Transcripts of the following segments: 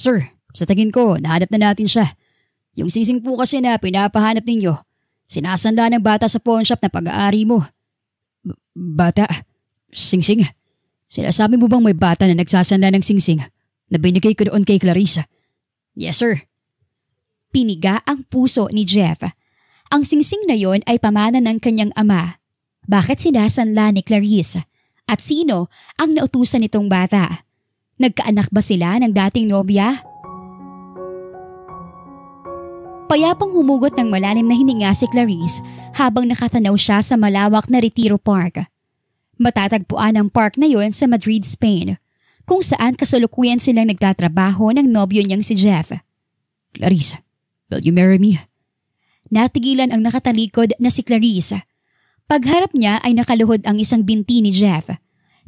Sir, sa tingin ko, nahanap na natin siya. Yung singsing po kasi na pinapahanap ninyo, sinasanla ng bata sa pawn shop na pag-aari mo. Bata? Singsing? Sinasabi mo bang may bata na nagsasanla ng singsing na binigay ko doon kay Clarissa? Yes, sir. Piniga ang puso ni Jeff. Ang singsing na yon ay pamana ng kanyang ama. Bakit sinasanla ni Clarice? At sino ang nautusan nitong bata? Nagkaanak ba sila ng dating nobya? Payapang humugot ng malalim na hininga si Clarice habang nakatanaw siya sa malawak na Retiro Park. Matatagpuan ang park na yon sa Madrid, Spain, kung saan kasalukuyan silang nagtatrabaho ng nobyo niyang si Jeff. Clarice, will you marry me? Natigilan ang nakatalikod na si Clarice. Pagharap niya ay nakaluhod ang isang binti ni Jeff.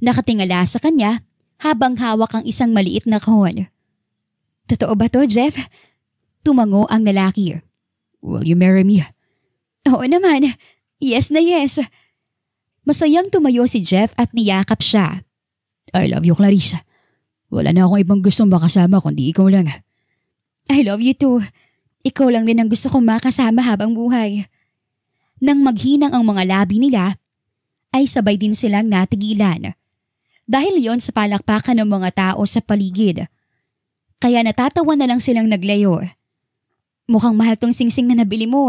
Nakatingala sa kanya habang hawak ang isang maliit na kahon. Totoo ba to, Jeff? Tumango ang lalaki. Will you marry me? Oo naman. Yes na yes. Masayang tumayo si Jeff at niyakap siya. I love you, Clarice. Wala na akong ibang gustong makasama kundi ikaw lang. I love you too. Ikaw lang din ang gusto kong makasama habang buhay. Nang maghinang ang mga labi nila, ay sabay din silang natigilan. Dahil yon sa palakpakan ng mga tao sa paligid. Kaya natatawa na lang silang naglayo. Mukhang mahal tong singsing na nabili mo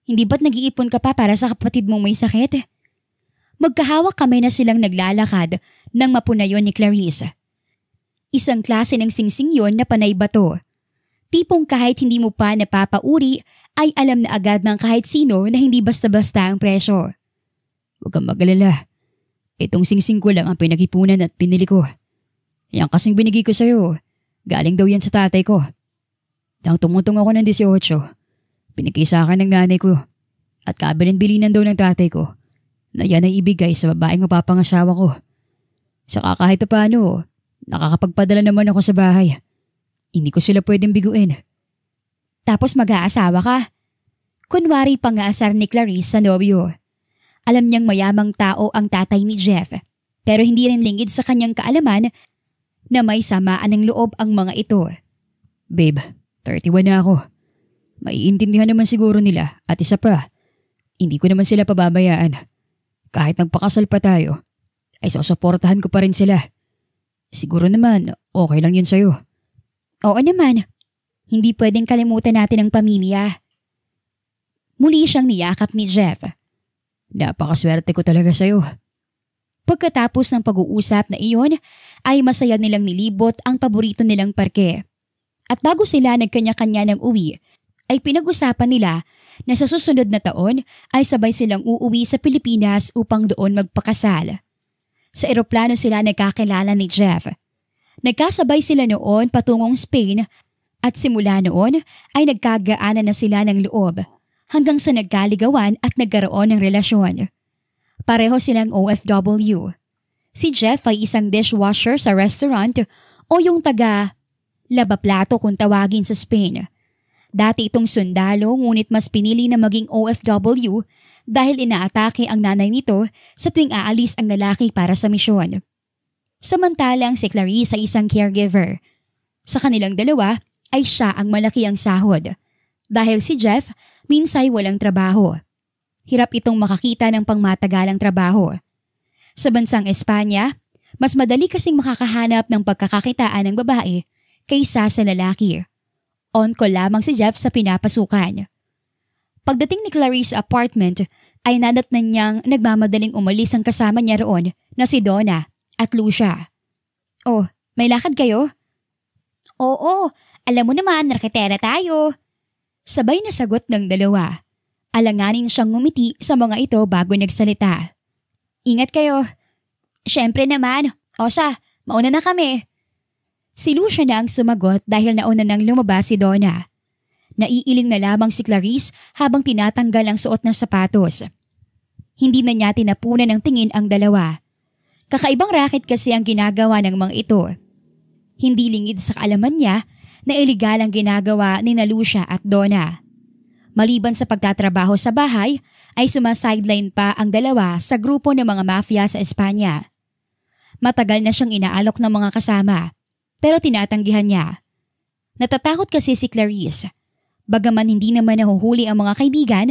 Hindi ba't nag-iipon ka pa para sa kapatid mong may sakit? Magkahawak kamay na silang naglalakad nang mapunayon ni Clarice. Isang klase ng singsing yon na panay bato. Tipong kahit hindi mo pa napapauri ay alam na agad ng kahit sino na hindi basta-basta ang presyo. Huwag kang mag-alala. Itong singsing ko lang ang pinagipunan at pinili ko. Yang kasing binigay ko sa'yo, galing daw yan sa tatay ko. Nang tumutong ako ng 18, pinigay sa akin ng nanay ko at kabilin-bilinan daw ng tatay ko na yan ay ibigay sa babaeng mapapangasawa ko. Saka kahit paano, nakakapagpadala naman ako sa bahay. Hindi ko sila pwedeng biguin. Tapos mag-aasawa ka? Kunwari pang-aasar ni Clarice sa nobyo. Alam niyang mayamang tao ang tatay ni Jeff, pero hindi rin lingid sa kanyang kaalaman na may samaan ng loob ang mga ito. Babe, 31 na ako. Maiintindihan naman siguro nila at isa pa, hindi ko naman sila pababayaan. Kahit nagpakasal pa tayo, ay susuportahan ko pa rin sila. Siguro naman, okay lang yun sa'yo. Oo naman. Hindi pwedeng kalimutan natin ang pamilya. Muli siyang niyakap ni Jeff. Napakaswerte ko talaga sa'yo. Pagkatapos ng pag-uusap na iyon, ay masaya nilang nilibot ang paborito nilang parke. At bago sila nagkanya-kanya ng uwi, ay pinag-usapan nila na sa susunod na taon ay sabay silang uuwi sa Pilipinas upang doon magpakasal. Sa eroplano sila nagkakilala ni Jeff. Nagkasabay sila noon patungong Spain at simula noon ay nagkagaanan na sila ng loob hanggang sa nagkaligawan at nagkaroon ng relasyon. Pareho silang OFW. Si Jeff ay isang dishwasher sa restaurant o yung taga-labaplato kung tawagin sa Spain. Dati itong sundalo ngunit mas pinili na maging OFW dahil inaatake ang nanay nito sa tuwing aalis ang lalaki para sa misyon. Samantalang si Clarice ay isang caregiver. Sa kanilang dalawa ay siya ang malaki ang sahod. Dahil si Jeff minsay walang trabaho. Hirap itong makakita ng pangmatagalang trabaho. Sa bansang Espanya, mas madali kasing makakahanap ng pagkakakitaan ng babae kaysa sa lalaki. On-call lamang si Jeff sa pinapasukan. Pagdating ni Clarice sa apartment ay nadatnan niyang nagmamadaling umalis ang kasama niya roon na si Donna at Lucia. Oh, may lakad kayo? Oo, alam mo naman, raketera tayo. Sabay na sagot ng dalawa. Alanganin siyang ngumiti sa mga ito bago nagsalita. Ingat kayo. Siyempre naman. O siya, mauna na kami. Si Lucia na ang sumagot dahil nauna nang lumabas si Donna. Naiiling na lamang si Clarice habang tinatanggal ang suot ng sapatos. Hindi na niya tinapunan ng tingin ang dalawa. Kakaibang racket kasi ang ginagawa ng mga ito. Hindi lingid sa kaalaman niya na iligal ang ginagawa ni Lucia at Donna. Maliban sa pagtatrabaho sa bahay, ay sumasideline pa ang dalawa sa grupo ng mga mafia sa Espanya. Matagal na siyang inaalok ng mga kasama, pero tinatanggihan niya. Natatakot kasi si Clarice. Bagaman hindi naman nahuhuli ang mga kaibigan,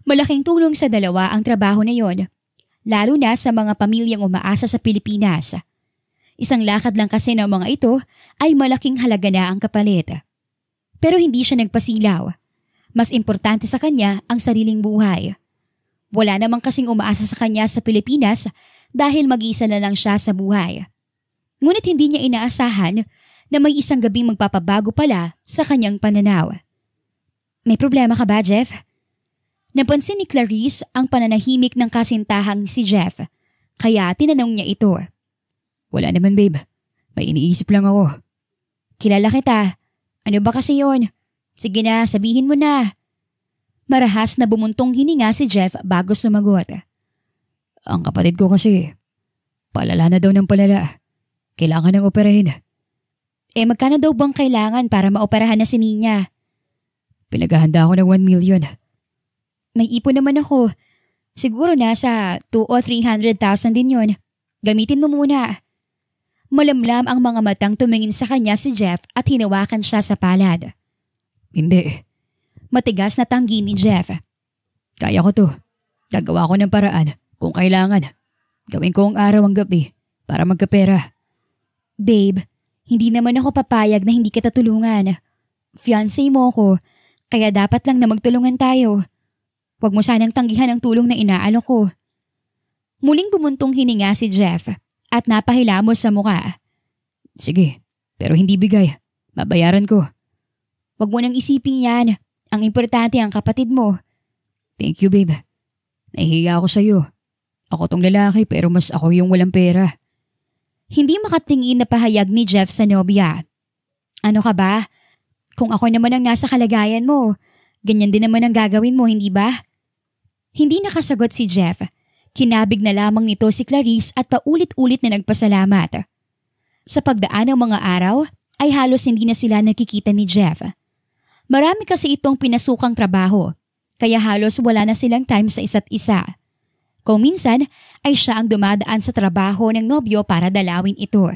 malaking tulong sa dalawa ang trabaho na yon, lalo na sa mga pamilyang umaasa sa Pilipinas. Isang lakad lang kasi ng mga ito ay malaking halaga na ang kapalit. Pero hindi siya nagpasilaw. Mas importante sa kanya ang sariling buhay. Wala namang kasing umaasa sa kanya sa Pilipinas dahil mag-iisa na lang siya sa buhay. Ngunit hindi niya inaasahan na may isang gabing magpapabago pala sa kanyang pananaw. May problema ka ba, Jeff? Napansin ni Clarice ang pananahimik ng kasintahang si Jeff, kaya tinanong niya ito. Wala naman, babe. May iniisip lang ako. Kilala kita. Ano ba kasi yon? Sige na, sabihin mo na. Marahas na bumuntong hininga si Jeff bago sumagot. Ang kapatid ko kasi, palala na daw ng palala. Kailangan ng operahin. Magkano daw bang kailangan para maoperahan na si Nina? Pinaghahanda ako ng 1 million. May ipon naman ako. Siguro nasa 2 o 300,000 din yon. Gamitin mo muna. Malamlam ang mga matang tumingin sa kanya si Jeff at hinawakan siya sa palad. Hindi. Matigas na tanggi ni Jeff. Kaya ko to. Gagawa ko ng paraan kung kailangan. Gawin ko ang araw ang gabi para magkapera. Babe, hindi naman ako papayag na hindi kita tulungan. Fiancé mo ko, kaya dapat lang na magtulungan tayo. Huwag mo sanang tanggihan ang tulong na inaalok ko. Muling bumuntong hininga si Jeff at napahilamos sa muka. Sige, pero hindi bigay. Babayaran ko. Huwag mo nang isipin yan. Ang importante ang kapatid mo. Thank you, babe. Nahihiya ako sa'yo. Ako tong lalaki pero mas ako yung walang pera. Hindi makatingin na pahayag ni Jeff sa nobya. Ano ka ba? Kung ako naman ang nasa kalagayan mo, ganyan din naman ang gagawin mo, hindi ba? Hindi nakasagot si Jeff. Kinabig na lamang nito si Clarice at paulit-ulit na nagpasalamat. Sa pagdaan ng mga araw ay halos hindi na sila nakikita ni Jeff. Marami kasi itong pinasukang trabaho, kaya halos wala na silang time sa isa't isa. Kung minsan ay siya ang dumadaan sa trabaho ng nobyo para dalawin ito.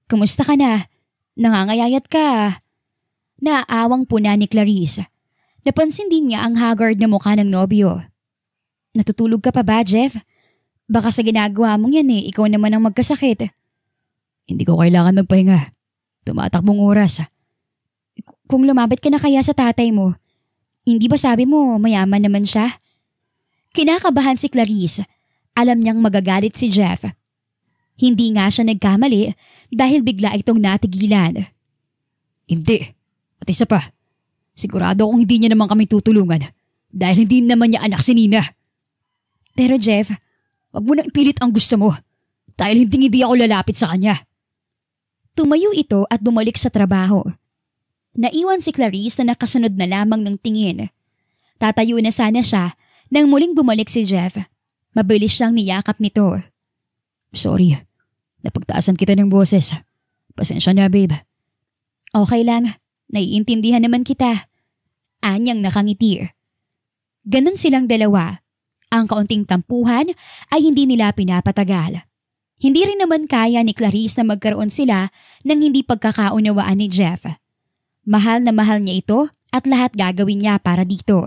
Kumusta ka na? Nangangayayat ka. Naaawang puna ni Clarice. Napansin din niya ang haggard na mukha ng nobyo. Natutulog ka pa ba, Jeff? Baka sa ginagawa mong yan ikaw naman ang magkasakit. Hindi ko kailangan magpahinga. Tumatakbong oras. Kung lumapit ka na kaya sa tatay mo, hindi ba sabi mo mayaman naman siya? Kinakabahan si Clarice. Alam niyang magagalit si Jeff. Hindi nga siya nagkamali dahil bigla itong natigilan. Hindi. At isa pa, sigurado kung hindi niya naman kami tutulungan dahil hindi naman niya anak si Nina. Pero Jeff, wag mo na ipilit ang gusto mo dahil hindi ako lalapit sa kanya. Tumayo ito at bumalik sa trabaho. Naiwan si Clarice na nakasunod na lamang ng tingin. Tatayo na sana siya nang muling bumalik si Jeff. Mabilis siyang niyakap nito. Sorry, napagtaasan kita ng boses. Pasensya na, babe. Okay lang, naiintindihan naman kita. Anyang nakangiti. Ganon silang dalawa. Ang kaunting tampuhan ay hindi nila pinapatagal. Hindi rin naman kaya ni Clarice na magkaroon sila ng hindi pagkakaunawaan ni Jeff. Mahal na mahal niya ito at lahat gagawin niya para dito.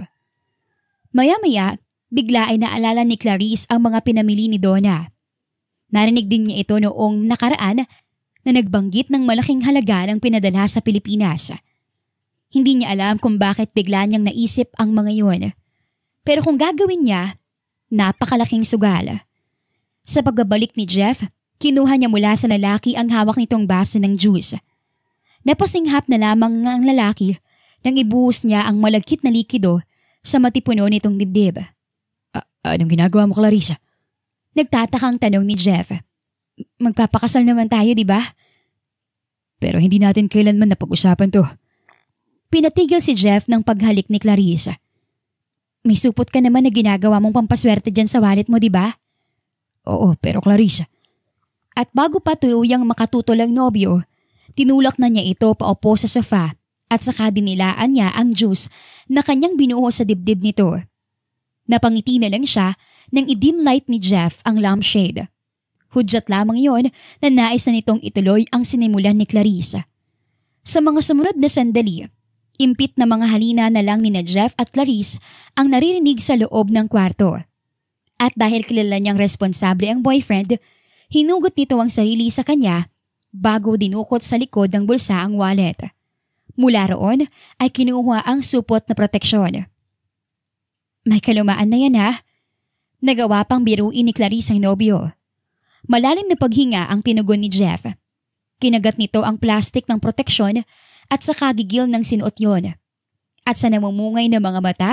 Maya-maya, bigla ay naalala ni Clarice ang mga pinamili ni Donna. Narinig din niya ito noong nakaraan na nagbanggit ng malaking halaga ng pinadala sa Pilipinas. Hindi niya alam kung bakit bigla niyang naisip ang mga yun. Pero kung gagawin niya, napakalaking sugal. Sa pagbabalik ni Jeff, kinuha niya mula sa lalaki ang hawak nitong baso ng juice. Napasinghap na lamang nga ang lalaki nang ibuhos niya ang malagkit na likido sa matipuno nitong dibdib. Anong ginagawa mo, Clarissa? Nagtatakang tanong ni Jeff. Magpapakasal naman tayo, di ba? Pero hindi natin kailanman napag-usapan to. Pinatigil si Jeff ng paghalik ni Clarissa. May supot ka naman na ginagawa mong pampaswerte dyan sa wallet mo, di ba? Oo, pero Clarissa. At bago pa tuluyang makatutol ang nobyo, tinulak na niya ito paupo sa sofa at saka dinilaan niya ang juice na kanyang binuho sa dibdib nito. Napangiti na lang siya nang i-dim light ni Jeff ang lampshade. Hudyat lamang yon na nais na nitong ituloy ang sinimulan ni Clarissa. Sa mga sumunod na sandali, impit na mga halina na lang ni na Jeff at Clarice ang naririnig sa loob ng kwarto. At dahil kilala niyang responsable ang boyfriend, hinugot nito ang sarili sa kanya bago dinukot sa likod ng bulsa ang wallet. Mula roon ay kinuha ang supot na proteksyon. May kalumaan na yan ha. Nagawa pang biruin ni Clarice ang nobyo. Malalim na paghinga ang tinugon ni Jeff. Kinagat nito ang plastik ng proteksyon at saka gigil ng sinuot yon. At sa namumungay na mga mata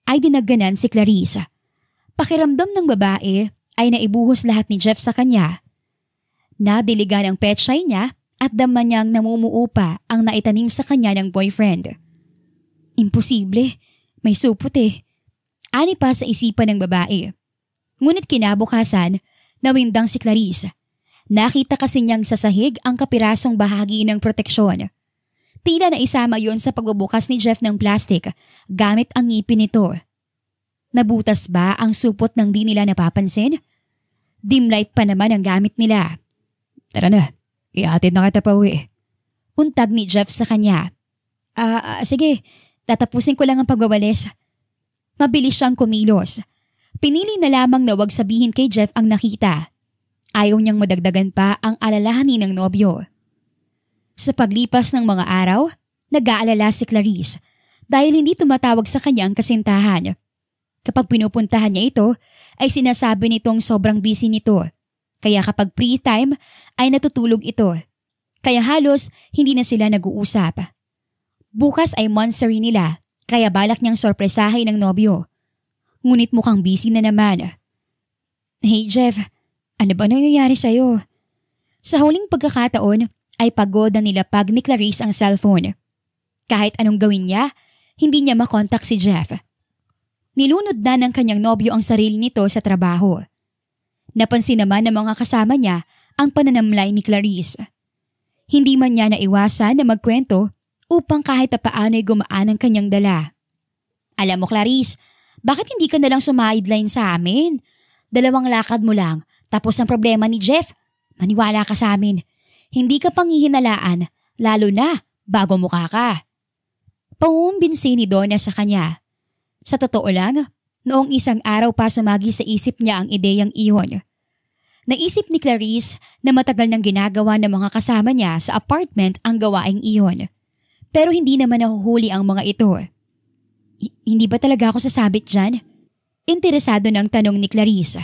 ay dinagganan si Clarice. Pakiramdam ng babae ay naibuhos lahat ni Jeff sa kanya. Nadiligan ang petsay niya at damman niyang namumuo pa ang naitanim sa kanya ng boyfriend. Imposible, may supot eh. Ani pa sa isipan ng babae. Ngunit kinabukasan, nawindang si Clarice. Nakita kasi niyang sa sahig ang kapirasong bahagi ng proteksyon. Tila na isama yon sa pagbubukas ni Jeff ng plastik gamit ang ngipin nito. Nabutas ba ang supot ng di nila napapansin? Dim light pa naman ang gamit nila. Tara na, ihatid na kita pa uwi. Untag ni Jeff sa kanya. Sige, tatapusin ko lang ang pagwawalis. Mabilis siyang kumilos. Pinili na lamang na wag sabihin kay Jeff ang nakita. Ayaw niyang madagdagan pa ang alalahanin ng nobyo. Sa paglipas ng mga araw, nag-aalala si Clarice dahil hindi tumatawag sa kanyang kasintahan. Kapag pinupuntahan niya ito, ay sinasabi nitong sobrang busy nito. Kaya kapag free time, ay natutulog ito. Kaya halos hindi na sila nag-uusap. Bukas ay monthsary nila, kaya balak niyang sorpresahin ng nobyo. Ngunit mukhang busy na naman. Hey Jeff, ano ba nangyayari sa'yo? Sa huling pagkakataon ay pagod na nilapag ni Clarice ang cellphone. Kahit anong gawin niya, hindi niya makontak si Jeff. Nilunod na ng kanyang nobyo ang sarili nito sa trabaho. Napansin naman ng mga kasama niya ang pananamlay ni Clarice. Hindi man niya naiwasan na magkwento upang kahit papaano'y gumaan ang kanyang dala. Alam mo Clarice, bakit hindi ka nalang sumideline sa amin? 2 lakad mo lang, tapos ang problema ni Jeff. Maniwala ka sa amin. Hindi ka panghihinalaan, lalo na bago mukha ka. Paumbinsi ni Donna sa kanya. Sa totoo lang, noong isang araw pa sumagi sa isip niya ang ideyang iyon. Naisip ni Clarice na matagal nang ginagawa ng mga kasama niya sa apartment ang gawaing iyon. Pero hindi naman nahuhuli ang mga ito. Hindi ba talaga ako sasabit dyan? Interesado ng tanong ni Clarice.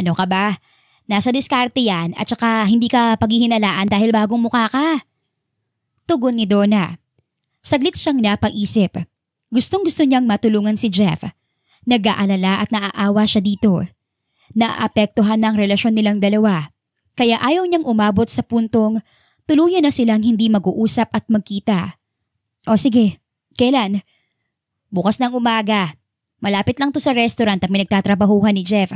Ano ka ba? Nasa diskarte yan at saka hindi ka paghihinalaan dahil bagong mukha ka. Tugon ni Donna. Saglit siyang napag-isip. Gustong-gusto niyang matulungan si Jeff. Nag-aalala at naaawa siya dito. Naapektuhan ng relasyon nilang dalawa. Kaya ayaw niyang umabot sa puntong tuluyan na silang hindi mag-uusap at magkita. O sige, kailan? Bukas ng umaga. Malapit lang to sa restaurant at may nagtatrabahuhan ni Jeff.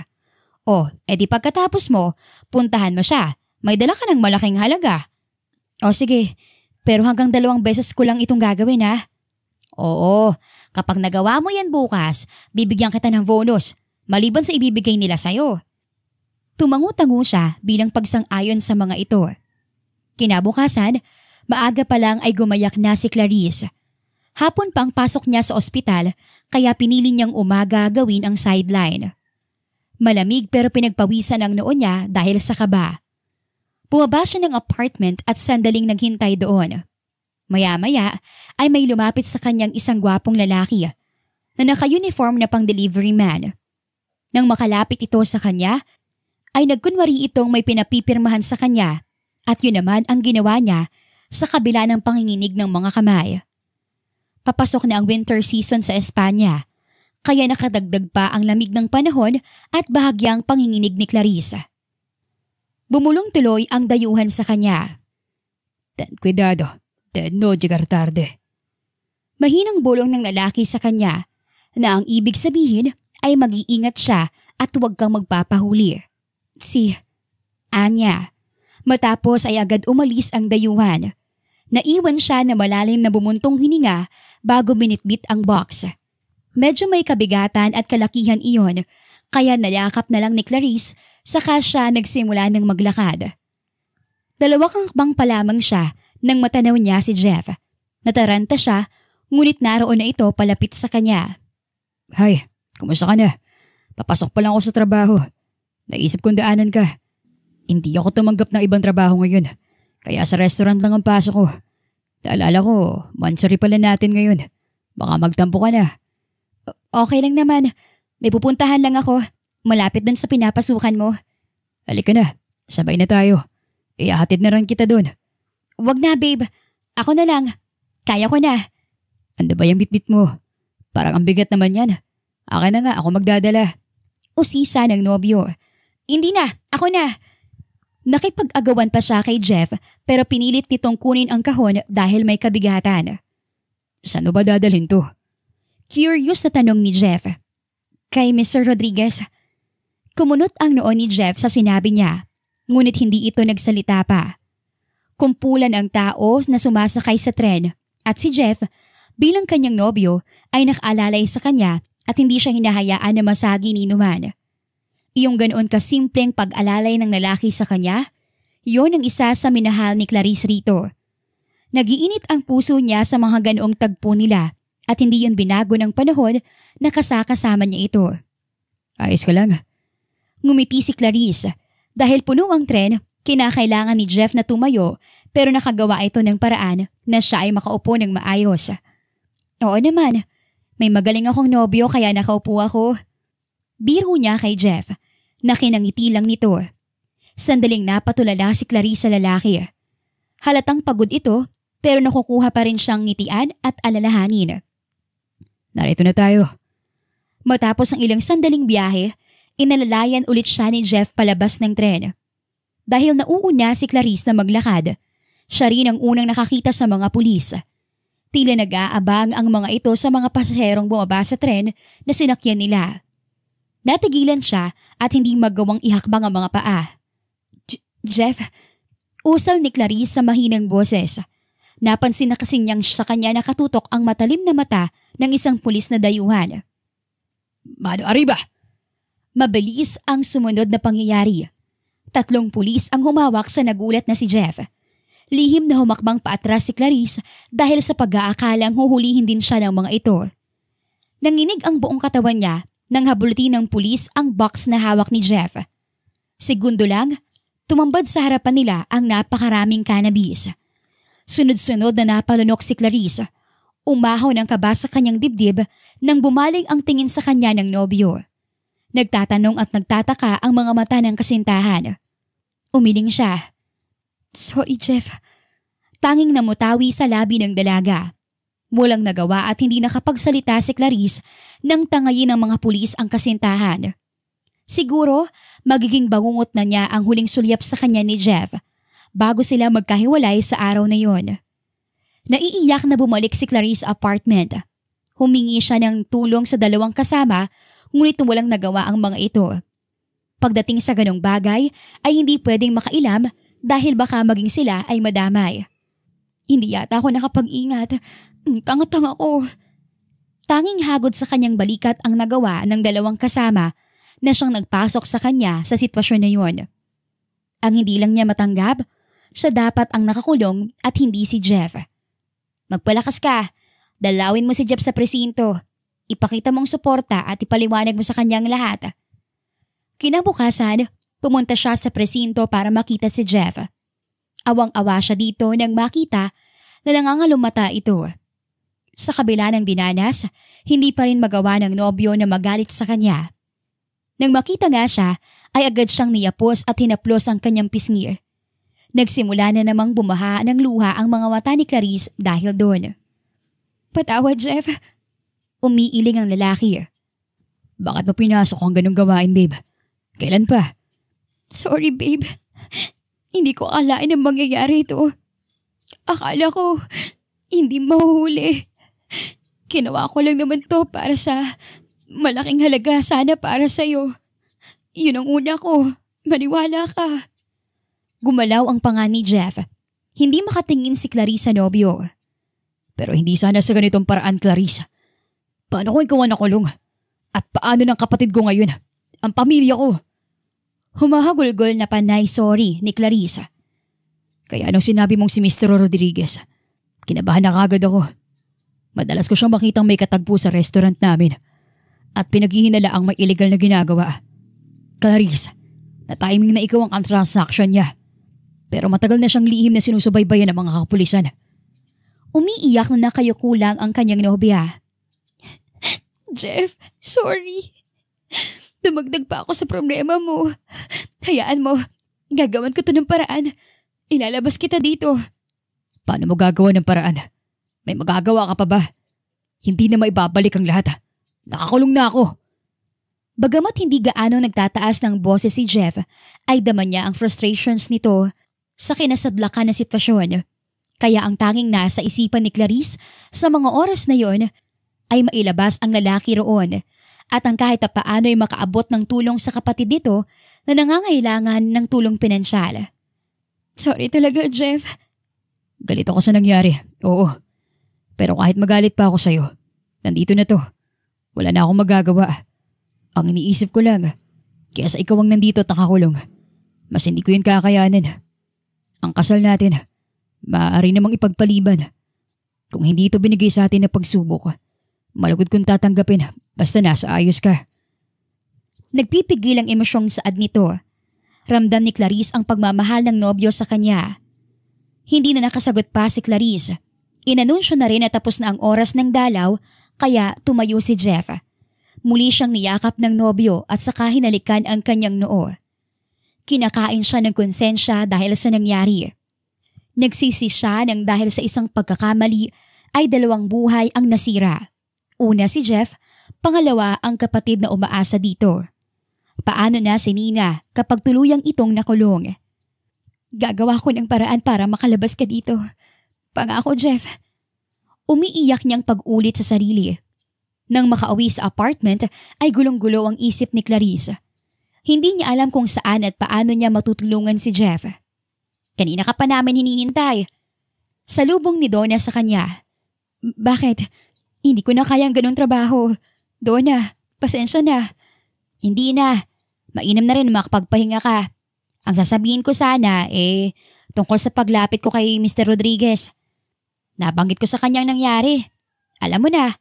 O, edi pagkatapos mo, puntahan mo siya. May dala ka ng malaking halaga. O sige, pero hanggang 2 beses ko lang itong gagawin ha. Oo, kapag nagawa mo yan bukas, bibigyan kita ng bonus, maliban sa ibibigay nila sa'yo. Tumangu-tangu siya bilang pagsang-ayon sa mga ito. Kinabukasan, maaga pa lang ay gumayak na si Clarice. Hapon pang pasok niya sa ospital kaya pinili niyang umaga gawin ang sideline. Malamig pero pinagpawisan ang noo niya dahil sa kaba. Bumaba siya ng apartment at sandaling naghintay doon. Maya-maya ay may lumapit sa kanyang isang gwapong lalaki na naka-uniform na pang-delivery man. Nang makalapit ito sa kanya, ay nagkunwari itong may pinapipirmahan sa kanya at yun naman ang ginawa niya sa kabila ng panginginig ng mga kamay. Papasok na ang winter season sa Espanya, kaya nakadagdag pa ang lamig ng panahon at bahagyang panginginig ni Clarice. Bumulong tuloy ang dayuhan sa kanya. Ten cuidado. No llegar tarde. Mahinang bulong ng lalaki sa kanya na ang ibig sabihin ay mag-iingat siya at huwag kang magpapahuli. Si Anya. Matapos ay agad umalis ang dayuhan. Naiwan siya na malalim na bumuntong hininga bago binitbit ang box. Medyo may kabigatan at kalakihan iyon kaya nayakap na lang ni Clarice saka siya nagsimula ng maglakad. 2 hakbang pa lamang siya Nang matanaw niya si Jeff, nataranta siya ngunit naroon na ito palapit sa kanya. Hi, kumusta ka na? Papasok pa lang ako sa trabaho. Naisip kong daanan ka. Hindi ako tumanggap ng ibang trabaho ngayon. Kaya sa restaurant lang ang pasok ko. Naalala ko, monthsary pala natin ngayon. Baka magtampo ka na. Okay lang naman. May pupuntahan lang ako. Malapit dun sa pinapasukan mo. Halika na, sabay na tayo. Ihahatid na rin kita dun. Wag na babe, ako na lang. Kaya ko na. Ano ba yung bitbit mo? Parang ang bigat naman yan. Akin na nga, ako magdadala. Usisa ng nobyo. Hindi na, ako na. Nakipag-agawan pa siya kay Jeff pero pinilit nitong kunin ang kahon dahil may kabigatan. Saan mo ba dadalhin to? Curious na tanong ni Jeff. Kay Mr. Rodriguez. Kumunot ang noo ni Jeff sa sinabi niya, ngunit hindi ito nagsalita pa. Kumpulan ang tao na sumasakay sa tren at si Jeff bilang kanyang nobyo ay nakaalalay sa kanya at hindi siya hinahayaan na masagi ni numan. Iyong ganoon kasimpleng pag-alalay ng lalaki sa kanya, yon ang isa sa minahal ni Clarice rito. Nagiinit ang puso niya sa mga ganoong tagpo nila at hindi yon binago ng panahon na kasakasama niya ito. Ayos ka lang. Ngumiti si Clarice. Dahil puno ang tren, kinakailangan ni Jeff na tumayo pero nakagawa ito ng paraan na siya ay makaupo ng maayos. Oo naman, may magaling akong nobyo kaya nakaupo ako. Biro niya kay Jeff. Nakinangiti lang nito. Sandaling napatulala si Clarice sa lalaki. Halatang pagod ito pero nakukuha pa rin siyang ngitian at alalahanin. Narito na tayo. Matapos ang ilang sandaling biyahe, inalalayan ulit siya ni Jeff palabas ng tren. Dahil nauuna si Clarice na maglakad, siya rin ang unang nakakita sa mga pulis. Tila nag-aabang ang mga ito sa mga pasaherong bumaba sa tren na sinakyan nila. Natigilan siya at hindi magawang ihakbang ang mga paa. Jeff, usal ni Clarice sa mahinang boses. Napansin na kasi niyang sa kanya nakatutok ang matalim na mata ng isang pulis na dayuhan. Mano arriba! Mabilis ang sumunod na pangyayari. 3 pulis ang humawak sa nagulat na si Jeff. Lihim na humakbang paatras si Clarice dahil sa pag-aakalang huhulihin din siya ng mga ito. Nanginig ang buong katawan niya nang habulutin ng pulis ang box na hawak ni Jeff. Segundo lang, tumambad sa harapan nila ang napakaraming cannabis. Sunod-sunod na napalunok si Clarice. Umahaw ng kaba sa kanyang dibdib nang bumaling ang tingin sa kanya ng nobyo. Nagtatanong at nagtataka ang mga mata ng kasintahan. Umiling siya. Sorry Jeff. Tanging namutawi sa labi ng dalaga. Walang nagawa at hindi nakapagsalita si Clarice nang tangayin ng mga pulis ang kasintahan. Siguro magiging bangungot na niya ang huling sulyap sa kanya ni Jeff bago sila magkahiwalay sa araw na yon. Naiiyak na bumalik si Clarice sa apartment. Humingi siya ng tulong sa 2 kasama ngunit walang nagawa ang mga ito. Pagdating sa ganong bagay ay hindi pwedeng makailam dahil baka maging sila ay madamay. Hindi yata ako nakapag-ingat. Tanga-tanga ko. Tanging hagod sa kanyang balikat ang nagawa ng 2 kasama na siyang nagpasok sa kanya sa sitwasyon na yon. Ang hindi lang niya matanggap, siya dapat ang nakakulong at hindi si Jeff. Magpalakas ka. Dalawin mo si Jeff sa presinto. Ipakita mong suporta at ipaliwanag mo sa kanyang lahat. Kinabukasan, pumunta siya sa presinto para makita si Jeff. Awang-awa siya dito nang makita na nangangalumata ito. Sa kabila ng dinanas, hindi pa rin magawa ng nobyo na magalit sa kanya. Nang makita nga siya, ay agad siyang niyapos at hinaplos ang kanyang pisngi. Nagsimula na namang bumaha ng luha ang mga mata ni Clarice dahil doon. Patawad, Jeff. Umiiling ang lalaki. Bakit mo pinasok ang ganung gawain, babe? Kailan pa? Sorry, babe. Hindi ko akalain na mangyayari ito. Akala ko hindi mahuhuli. Ginawa ko lang naman to para sa malaking halaga sana para sa'yo. Yun ang una ko. Maniwala ka. Gumalaw ang panga ni Jeff. Hindi makatingin si Clarice sa nobyo. Pero hindi sana sa ganitong paraan, Clarice. Paano ko ikaw nakulong? At paano ng kapatid ko ngayon? Ang pamilya ko. Humahagulgol na panay sorry ni Clarice. Kaya nung sinabi mong si Mr. Rodriguez, kinabahan na kagad ako. Madalas ko siyang makitang may katagpo sa restaurant namin at pinaghihinala ang may illegal na ginagawa. Clarice, na-timing na ikaw ang transaction niya. Pero matagal na siyang lihim na sinusubaybayan ng mga kapulisan. Umiiyak na nakayukulang ang kanyang nobya. Jeff, sorry. Dumagdag pa ako sa problema mo. Hayaan mo, gagawan ko to ng paraan. Ilalabas kita dito. Paano mo gagawa ng paraan? May magagawa ka pa ba? Hindi na maibabalik ang lahat. Nakakulong na ako. Bagamat hindi gaano nagtataas ng boses si Jeff, ay dama niya ang frustrations nito sa kinasadlakan na sitwasyon. Kaya ang tanging nasa isipan ni Clarice sa mga oras na yon ay mailabas ang lalaki roon at ang kahit paano ay makaabot ng tulong sa kapatid nito na nangangailangan ng tulong pinansyal. Sorry talaga, Jeff. Galit ako sa nangyari. Oo. Pero kahit magalit pa ako sa'yo, nandito na to. Wala na akong magagawa. Ang iniisip ko lang, kaya sa ikaw ang nandito at nakakulong, mas hindi ko yun kakayanin. Ang kasal natin, maaari namang ipagpaliban. Kung hindi ito binigay sa atin na pagsubok, malugod kong tatanggapin basta nasa ayos ka. Nagpipigil ang emosyong saad nito. Ramdam ni Clarice ang pagmamahal ng nobyo sa kanya. Hindi na nakasagot pa si Clarice. Inanunsyo na rin na tapos na ang oras ng dalaw kaya tumayo si Jeff. Muli siyang niyakap ng nobyo at saka hinalikan ang kanyang noo. Kinakain siya ng konsensya dahil sa nangyari. Nagsisi siya nang dahil sa isang pagkakamali ay 2 buhay ang nasira. Una si Jeff, pangalawa ang kapatid na umaasa dito. Paano na si Nina kapag tuluyang itong nakulong? Gagawa ko ng paraan para makalabas ka dito. Pangako, Jeff. Umiiyak niyang pag-ulit sa sarili. Nang makauwi sa apartment ay gulong-gulo ang isip ni Clarice. Hindi niya alam kung saan at paano niya matutulungan si Jeff. Kanina ka pa namin hinihintay. Salubong ni Donna sa kanya. Bakit? Hindi ko na kayang ganun trabaho. Donna, pasensya na. Hindi na. Mainam na rin makapagpahinga ka. Ang sasabihin ko sana tungkol sa paglapit ko kay Mr. Rodriguez. Nabanggit ko sa kanyang nangyari. Alam mo na,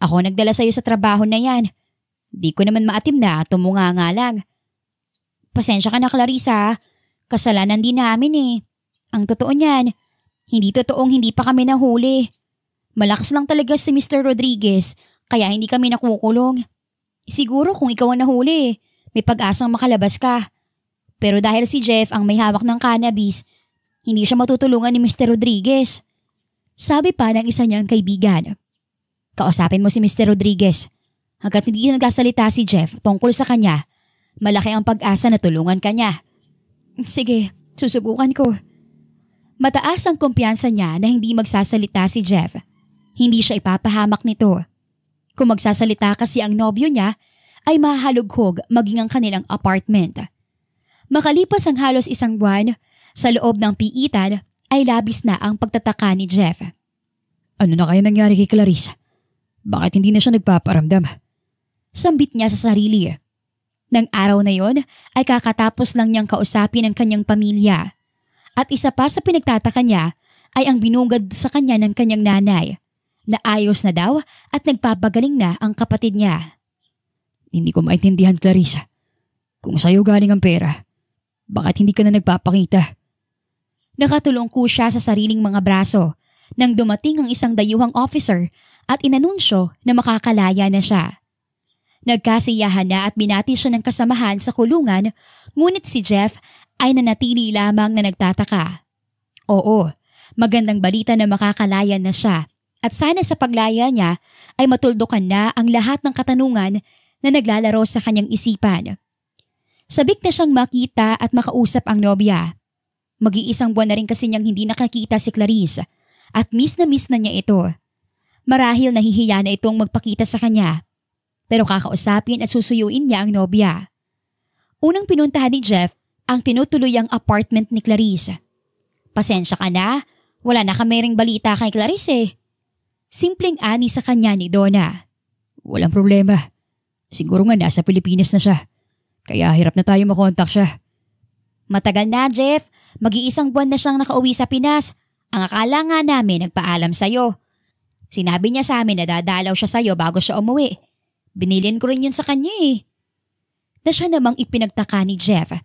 ako nagdala sa'yo sa trabaho na yan. Di ko naman maatim na tumunga nga lang. Pasensya ka na, Clarissa. Kasalanan din namin Ang totoo niyan, hindi totoong hindi pa kami nahuli. Malakas lang talaga si Mr. Rodriguez kaya hindi kami nakukulong. Siguro kung ikaw ang nahuli, may pag-asang makalabas ka. Pero dahil si Jeff ang may hawak ng cannabis, hindi siya matutulungan ni Mr. Rodriguez. Sabi pa ng isa niyang kaibigan. Kausapin mo si Mr. Rodriguez. Hanggat hindi nagsasalita si Jeff tungkol sa kanya, malaki ang pag-asa na tulungan ka niya. Sige, susubukan ko. Mataas ang kumpiyansa niya na hindi magsasalita si Jeff. Hindi siya ipapahamak nito. Kung magsasalita kasi ang nobyo niya, ay mahahalughog maging ang kanilang apartment. Makalipas ang halos 1 buwan, sa loob ng piitan ay labis na ang pagtataka ni Jeff. Ano na kaya nangyari kay Clarice? Bakit hindi na siya nagpaparamdam? Sambit niya sa sarili. Nang araw na yon ay kakatapos lang niyang kausapin ang kanyang pamilya. At isa pa sa pinagtataka niya ay ang binungad sa kanya ng kanyang nanay na ayos na daw at nagpapagaling na ang kapatid niya. Hindi ko maintindihan, Clarissa. Kung sa'yo galing ang pera, bakit hindi ka na nagpapakita? Nakatulungko siya sa sariling mga braso nang dumating ang isang dayuhang officer at inanunsyo na makakalaya na siya. Nagkasiyahan na at binati siya ng kasamahan sa kulungan, ngunit si Jeff ay nanatili lamang na nagtataka. Oo, magandang balita na makakalaya na siya at sana sa paglaya niya ay matuldukan na ang lahat ng katanungan na naglalaro sa kanyang isipan. Sabik na siyang makita at makausap ang nobya. Mag-iisang buwan na rin kasi niyang hindi nakakita si Clarice at miss na niya ito. Marahil nahihiya na itong magpakita sa kanya. Pero kakausapin at susuyuin niya ang nobya. Unang pinuntahan ni Jeff ang tinutuluyang apartment ni Clarice. Pasensya ka na, wala na kami ring balita kay Clarice. Simpleng ani sa kanya ni Donna. Walang problema. Siguro nga nasa Pilipinas na siya. Kaya hirap na tayo makontak siya. Matagal na, Jeff. Mag-iisang buwan na siyang nakauwi sa Pinas. Ang akala nga namin nagpaalam sa'yo. Sinabi niya sa amin na dadalaw siya sa'yo bago siya umuwi. Binilin ko rin yun sa kanya eh. Na siya namang ipinagtaka ni Jeff.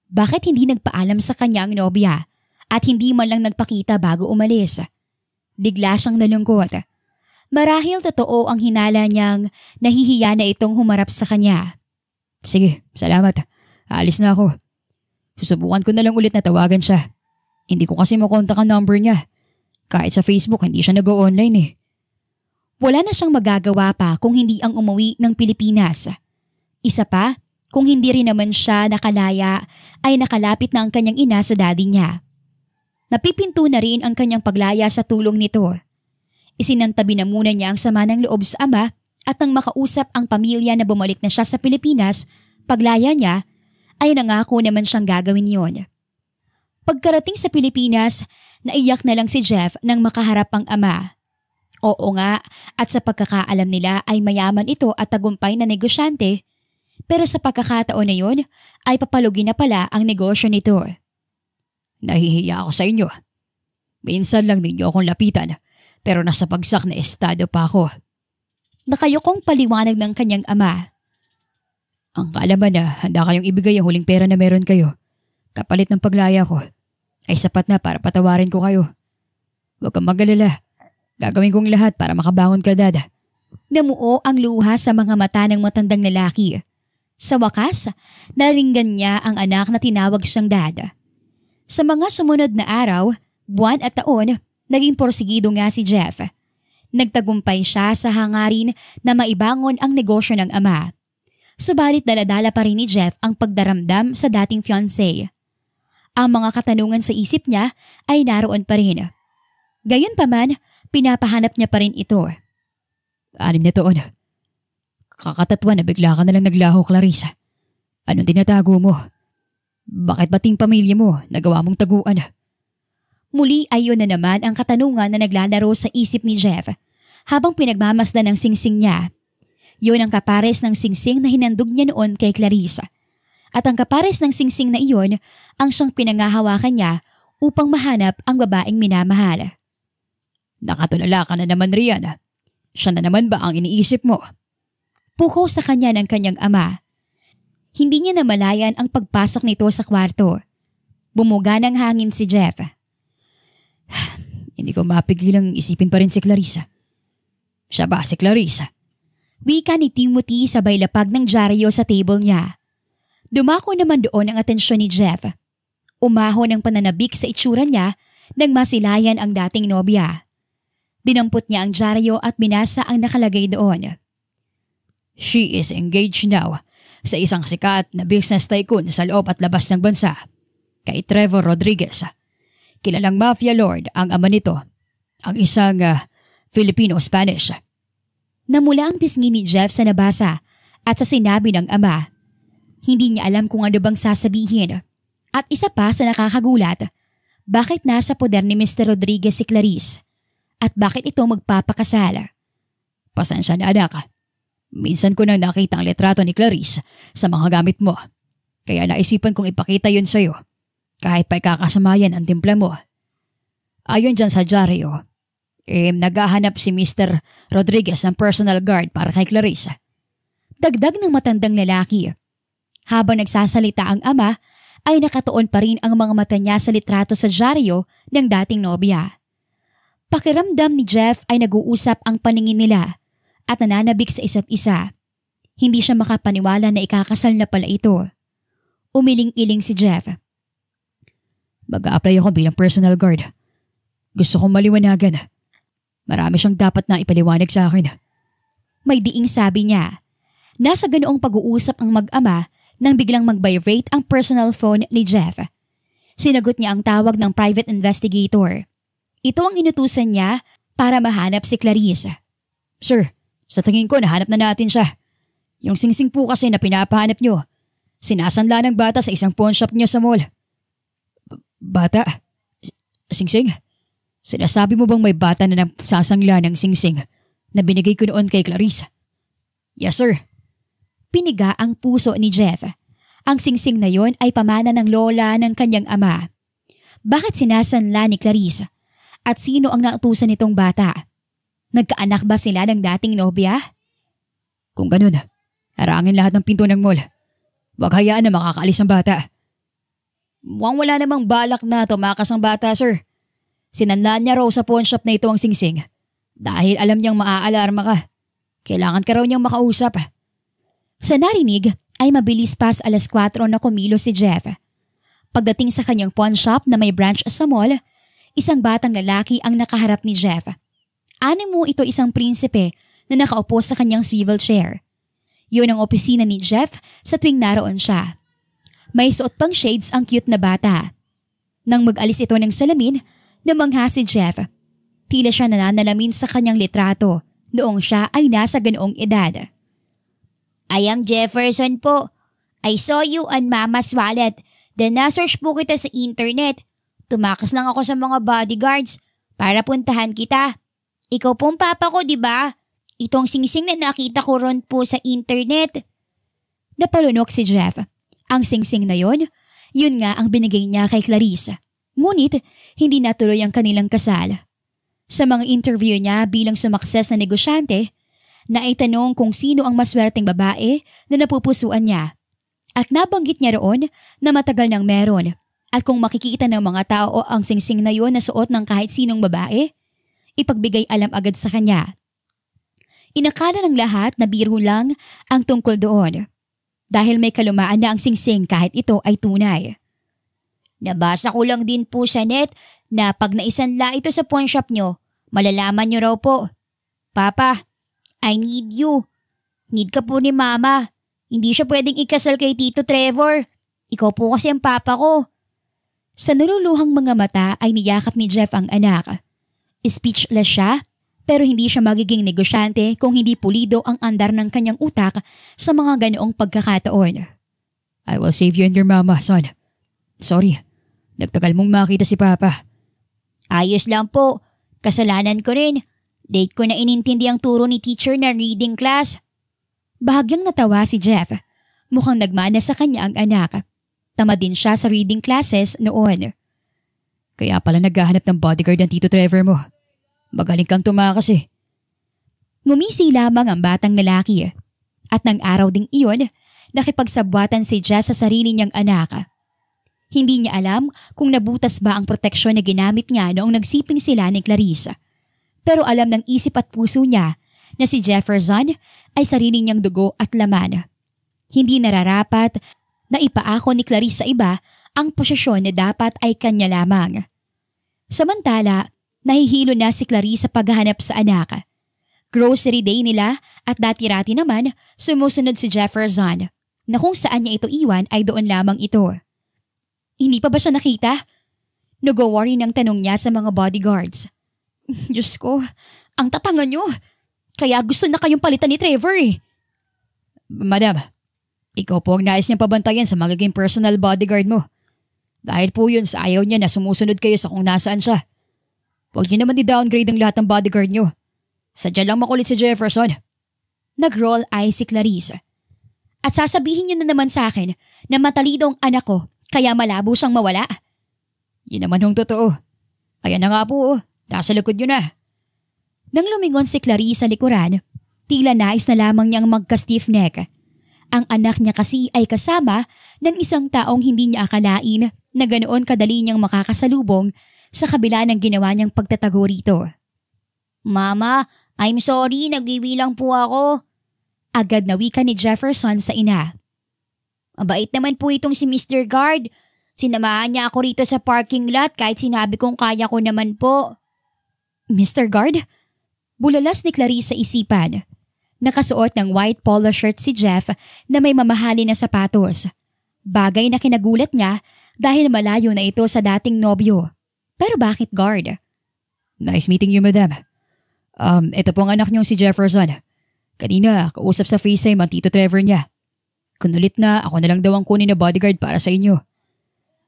Bakit hindi nagpaalam sa kanya ang nobya at hindi man lang nagpakita bago umalis? Bigla siyang nalungkot. Marahil totoo ang hinala niyang nahihiya na itong humarap sa kanya. Sige, salamat. Aalis na ako. Susubukan ko na lang ulit na tawagan siya. Hindi ko kasi makontak ang number niya. Kahit sa Facebook hindi siya nag-o-online eh. Wala na siyang magagawa pa kung hindi ang umuwi ng Pilipinas. Isa pa, kung hindi rin naman siya nakalaya ay nakalapit na ang kanyang ina sa daddy niya. Napipinto na rin ang kanyang paglaya sa tulong nito. Isinantabi na muna niya ang sama ng loob sa ama at nang makausap ang pamilya na bumalik na siya sa Pilipinas, paglaya niya ay nangako naman siyang gagawin yon. Pagkarating sa Pilipinas, naiyak na lang si Jeff nang makaharap ang ama. Oo nga, at sa pagkakaalam nila ay mayaman ito at tagumpay na negosyante, pero sa pagkakataon na yon ay papalugin na pala ang negosyo nito. Nahihiya ako sa inyo. Minsan lang ninyo akong lapitan, pero nasa bagsak na estado pa ako. Nakayokong paliwanag ng kanyang ama. Ang kaalaman na handa kayong ibigay ang huling pera na meron kayo, kapalit ng paglaya ko, ay sapat na para patawarin ko kayo. Huwag kang mag-alala. Gagawin kong lahat para makabangon ka, Dad. Namuo ang luha sa mga mata ng matandang lalaki. Sa wakas, naringgan niya ang anak na tinawag siyang Dad. Sa mga sumunod na araw, buwan at taon, naging porsigido nga si Jeff. Nagtagumpay siya sa hangarin na maibangon ang negosyo ng ama. Subalit daladala pa rin ni Jeff ang pagdaramdam sa dating fiancé. Ang mga katanungan sa isip niya ay naroon pa rin. Gayunpaman, pinapahanap niya pa rin ito. 6 na taon. Kakatatwa na bigla ka na lang naglaho, Clarissa. Anong tinatago mo? Bakit bating pamilya mo nagawa mong taguan? Muli ay yun na naman ang katanungan na naglalaro sa isip ni Jeff habang pinagmamasdan ng singsing niya. Yun ang kapares ng singsing na hinandog niya noon kay Clarissa. At ang kapares ng singsing na iyon ang siyang pinangahawakan niya upang mahanap ang babaeng minamahal. Nakatulala ka na naman, Rian. Siya na naman ba ang iniisip mo? Puko sa kanya ng kanyang ama. Hindi niya namalayan ang pagpasok nito sa kwarto. Bumuga ng hangin si Jeff. Hindi ko mapigilang isipin pa rin si Clarissa. Siya ba si Clarissa? Wika ni Timothy sabay lapag ng dyaryo sa table niya. Dumako naman doon ang atensyon ni Jeff. Umahon ng pananabik sa itsura niya nang masilayan ang dating nobya. Dinampot niya ang dyaryo at binasa ang nakalagay doon. She is engaged now sa isang sikat na business tycoon sa loob at labas ng bansa, kay Trevor Rodriguez. Kilalang mafia lord ang ama nito, ang isang Filipino-Spanish. Namula ang pisngi ni Jeff sa nabasa at sa sinabi ng ama. Hindi niya alam kung ano bang sasabihin. At isa pa sa nakakagulat, bakit nasa poder ni Mr. Rodriguez si Clarice? At bakit ito magpapakasal? Pasensya na, anak. Minsan ko nang nakita ang litrato ni Clarice sa mga gamit mo. Kaya naisipan kong ipakita yun sa'yo. Kahit pa ikakasamayan ang timpla mo. Ayon dyan sa dyaryo, naghahanap si Mr. Rodriguez ng personal guard para kay Clarice. Dagdag ng matandang lalaki. Habang nagsasalita ang ama, ay nakatuon pa rin ang mga mata niya sa litrato sa dyaryo ng dating nobya. Pakiramdam ni Jeff ay nag-uusap ang paningin nila at nananabik sa isa't isa. Hindi siya makapaniwala na ikakasal na pala ito. Umiling-iling si Jeff. Mag-a-apply ako bilang personal guard. Gusto kong maliwanagan. Marami siyang dapat na ipaliwanag sa akin. May diing sabi niya. Nasa ganoong pag-uusap ang mag-ama nang biglang mag-vibrate ang personal phone ni Jeff. Sinagot niya ang tawag ng private investigator. Ito ang inutusan niya para mahanap si Clarice. Sir, sa tingin ko nahanap na natin siya. Yung singsing po kasi na pinapahanap niyo. Sinasanla ng bata sa isang pawn shop niyo sa mall. Bata? Singsing? Sinasabi mo bang may bata na nagsasangla ng singsing na binigay ko noon kay Clarice? Yes, sir. Piniga ang puso ni Jeff Ang singsing na yon ay pamana ng lola ng kanyang ama. Bakit sinasanla ni Clarice? At sino ang nautusan nitong bata? Nagkaanak ba sila ng dating nobya? Kung ganun, harangin lahat ng pinto ng mall. Huwag hayaan na makakaalis ang bata. Mukhang wala namang balak na tumakas ang bata, sir. Sinanlaan niya raw sa pawn shop na ito ang singsing dahil alam niyang maaalarma ka. Kailangan ka raw niyang makausap. Sa narinig ay mabilis pas 4:00 na kumilos si Jeff. Pagdating sa kanyang pawn shop na may branch sa mall, isang batang lalaki ang nakaharap ni Jeff. Animo ito isang prinsipe na nakaupo sa kanyang swivel chair. Yun ang opisina ni Jeff sa tuwing naroon siya. May suot pang shades ang cute na bata. Nang mag-alis ito ng salamin, namangha si Jeff. Tila siya nananalamin sa kanyang litrato noong siya ay nasa ganoong edad. I am Jefferson po. I saw you on Mama's wallet. Then na-search po kita sa internet. Tumakas lang ako sa mga bodyguards para puntahan kita. Ikaw pong papa ko, di ba? Itong singsing na nakita ko ron po sa internet. Napalunok si Jeff. Ang singsing na yun nga ang binigay niya kay Clarice. Ngunit hindi natuloy ang kanilang kasal. Sa mga interview niya bilang sumakses na negosyante, naitanong kung sino ang maswerteng babae na napupusuan niya. At nabanggit niya roon na matagal nang meron. At kung makikita ng mga tao ang singsing na yun na suot ng kahit sinong babae, ipagbigay alam agad sa kanya. Inakala ng lahat na biro lang ang tungkol doon. Dahil may kalumaan na ang singsing kahit ito ay tunay. Nabasa ko lang din po sa net na pag naisanla ito sa pawn shop nyo, malalaman nyo raw po. Papa, I need you. Need ka po ni Mama. Hindi siya pwedeng ikasal kay Tito Trevor. Ikaw po kasi ang papa ko. Sa naluluhang mga mata ay niyakap ni Jeff ang anak. Speechless siya, pero hindi siya magiging negosyante kung hindi pulido ang andar ng kanyang utak sa mga ganoong pagkakataon. I will save you and your mama, son. Sorry, nagtagal mong makita si Papa. Ayos lang po. Kasalanan ko rin. Late ko na inintindi ang turo ni teacher na reading class. Bahagyang natawa si Jeff. Mukhang nagmana sa kanya ang anak. Tamad din siya sa reading classes noon. Kaya pala naghahanap ng bodyguard ng Tito Trevor mo. Magaling kang tumakas eh. Ngumisi lamang ang batang lalaki. At nang araw ding iyon, nakipagsabwatan si Jeff sa sarili niyang anak. Hindi niya alam kung nabutas ba ang proteksyon na ginamit niya noong nagsiping sila ni Clarice. Pero alam ng isip at puso niya na si Jefferson ay sarili niyang dugo at laman. Hindi nararapat na ipaako ni Clarice sa iba ang posisyon na dapat ay kanya lamang. Samantala, nahihilo na si Clarice sa paghahanap sa anak. Grocery day nila at dati-rati naman sumusunod si Jefferson na kung saan niya ito iwan ay doon lamang ito. Hindi pa ba siya nakita? Nag-worry ng tanong niya sa mga bodyguards. Diyos ko, ang tatangan niyo. Kaya gusto na kayong palitan ni Trevor eh. Madam, ikaw po ang nais niyang pabantayan sa magiging personal bodyguard mo. Dahil po yun sa ayaw niya na sumusunod kayo sa kung nasaan siya. Huwag niyo naman i-downgrade ang lahat ng bodyguard niyo. Sadya lang makulit si Jefferson. Nag-roll eye si Clarice. At sasabihin niyo na naman sa akin na matalino ang anak ko kaya malabo siyang mawala. Yun naman hong totoo. Ayan na nga po, nasa likod niyo na. Nang lumingon si Clarice sa likuran, tila nais na lamang niyang magka-stiff neck. Ang anak niya kasi ay kasama ng isang taong hindi niya akalain na ganoon kadali niyang makakasalubong sa kabila ng ginawa niyang pagtatago rito. Mama, I'm sorry, nagbibilang po ako. Agad na wika ni Jefferson sa ina. Mabait naman po itong si Mr. Guard. Sinamahan niya ako rito sa parking lot kahit sinabi kong kaya ko naman po. Mr. Guard? Bulalas ni Clarice sa isipan. Nakasuot ng white polo shirt si Jeff na may mamahali na sapatos. Bagay na kinagulat niya dahil malayo na ito sa dating nobyo. Pero bakit guard? Nice meeting you, madam. Ito po ang anak niyong si Jefferson. Kanina, kausap sa FaceTime ang Tito Trevor niya. Kunulit na ako na lang daw ang kunin na bodyguard para sa inyo.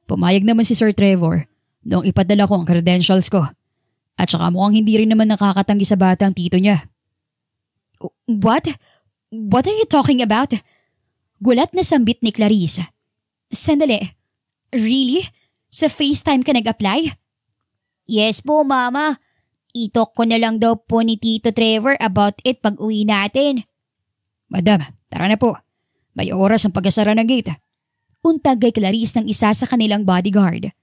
Pumayag naman si Sir Trevor noong ipadala ko ang credentials ko. At saka mukhang hindi rin naman nakakatanggi sa bata ang tito niya. What? What are you talking about? Gulat na sambit ni Clarice. Sandali. Really? Sa FaceTime ka nag-apply? Yes po, Mama. I-talk ko na lang daw po ni Tito Trevor about it pag uwi natin. Madam, tara na po. May oras ang pagkasara ng gate. Untag kay Clarice ng isa sa kanilang bodyguard.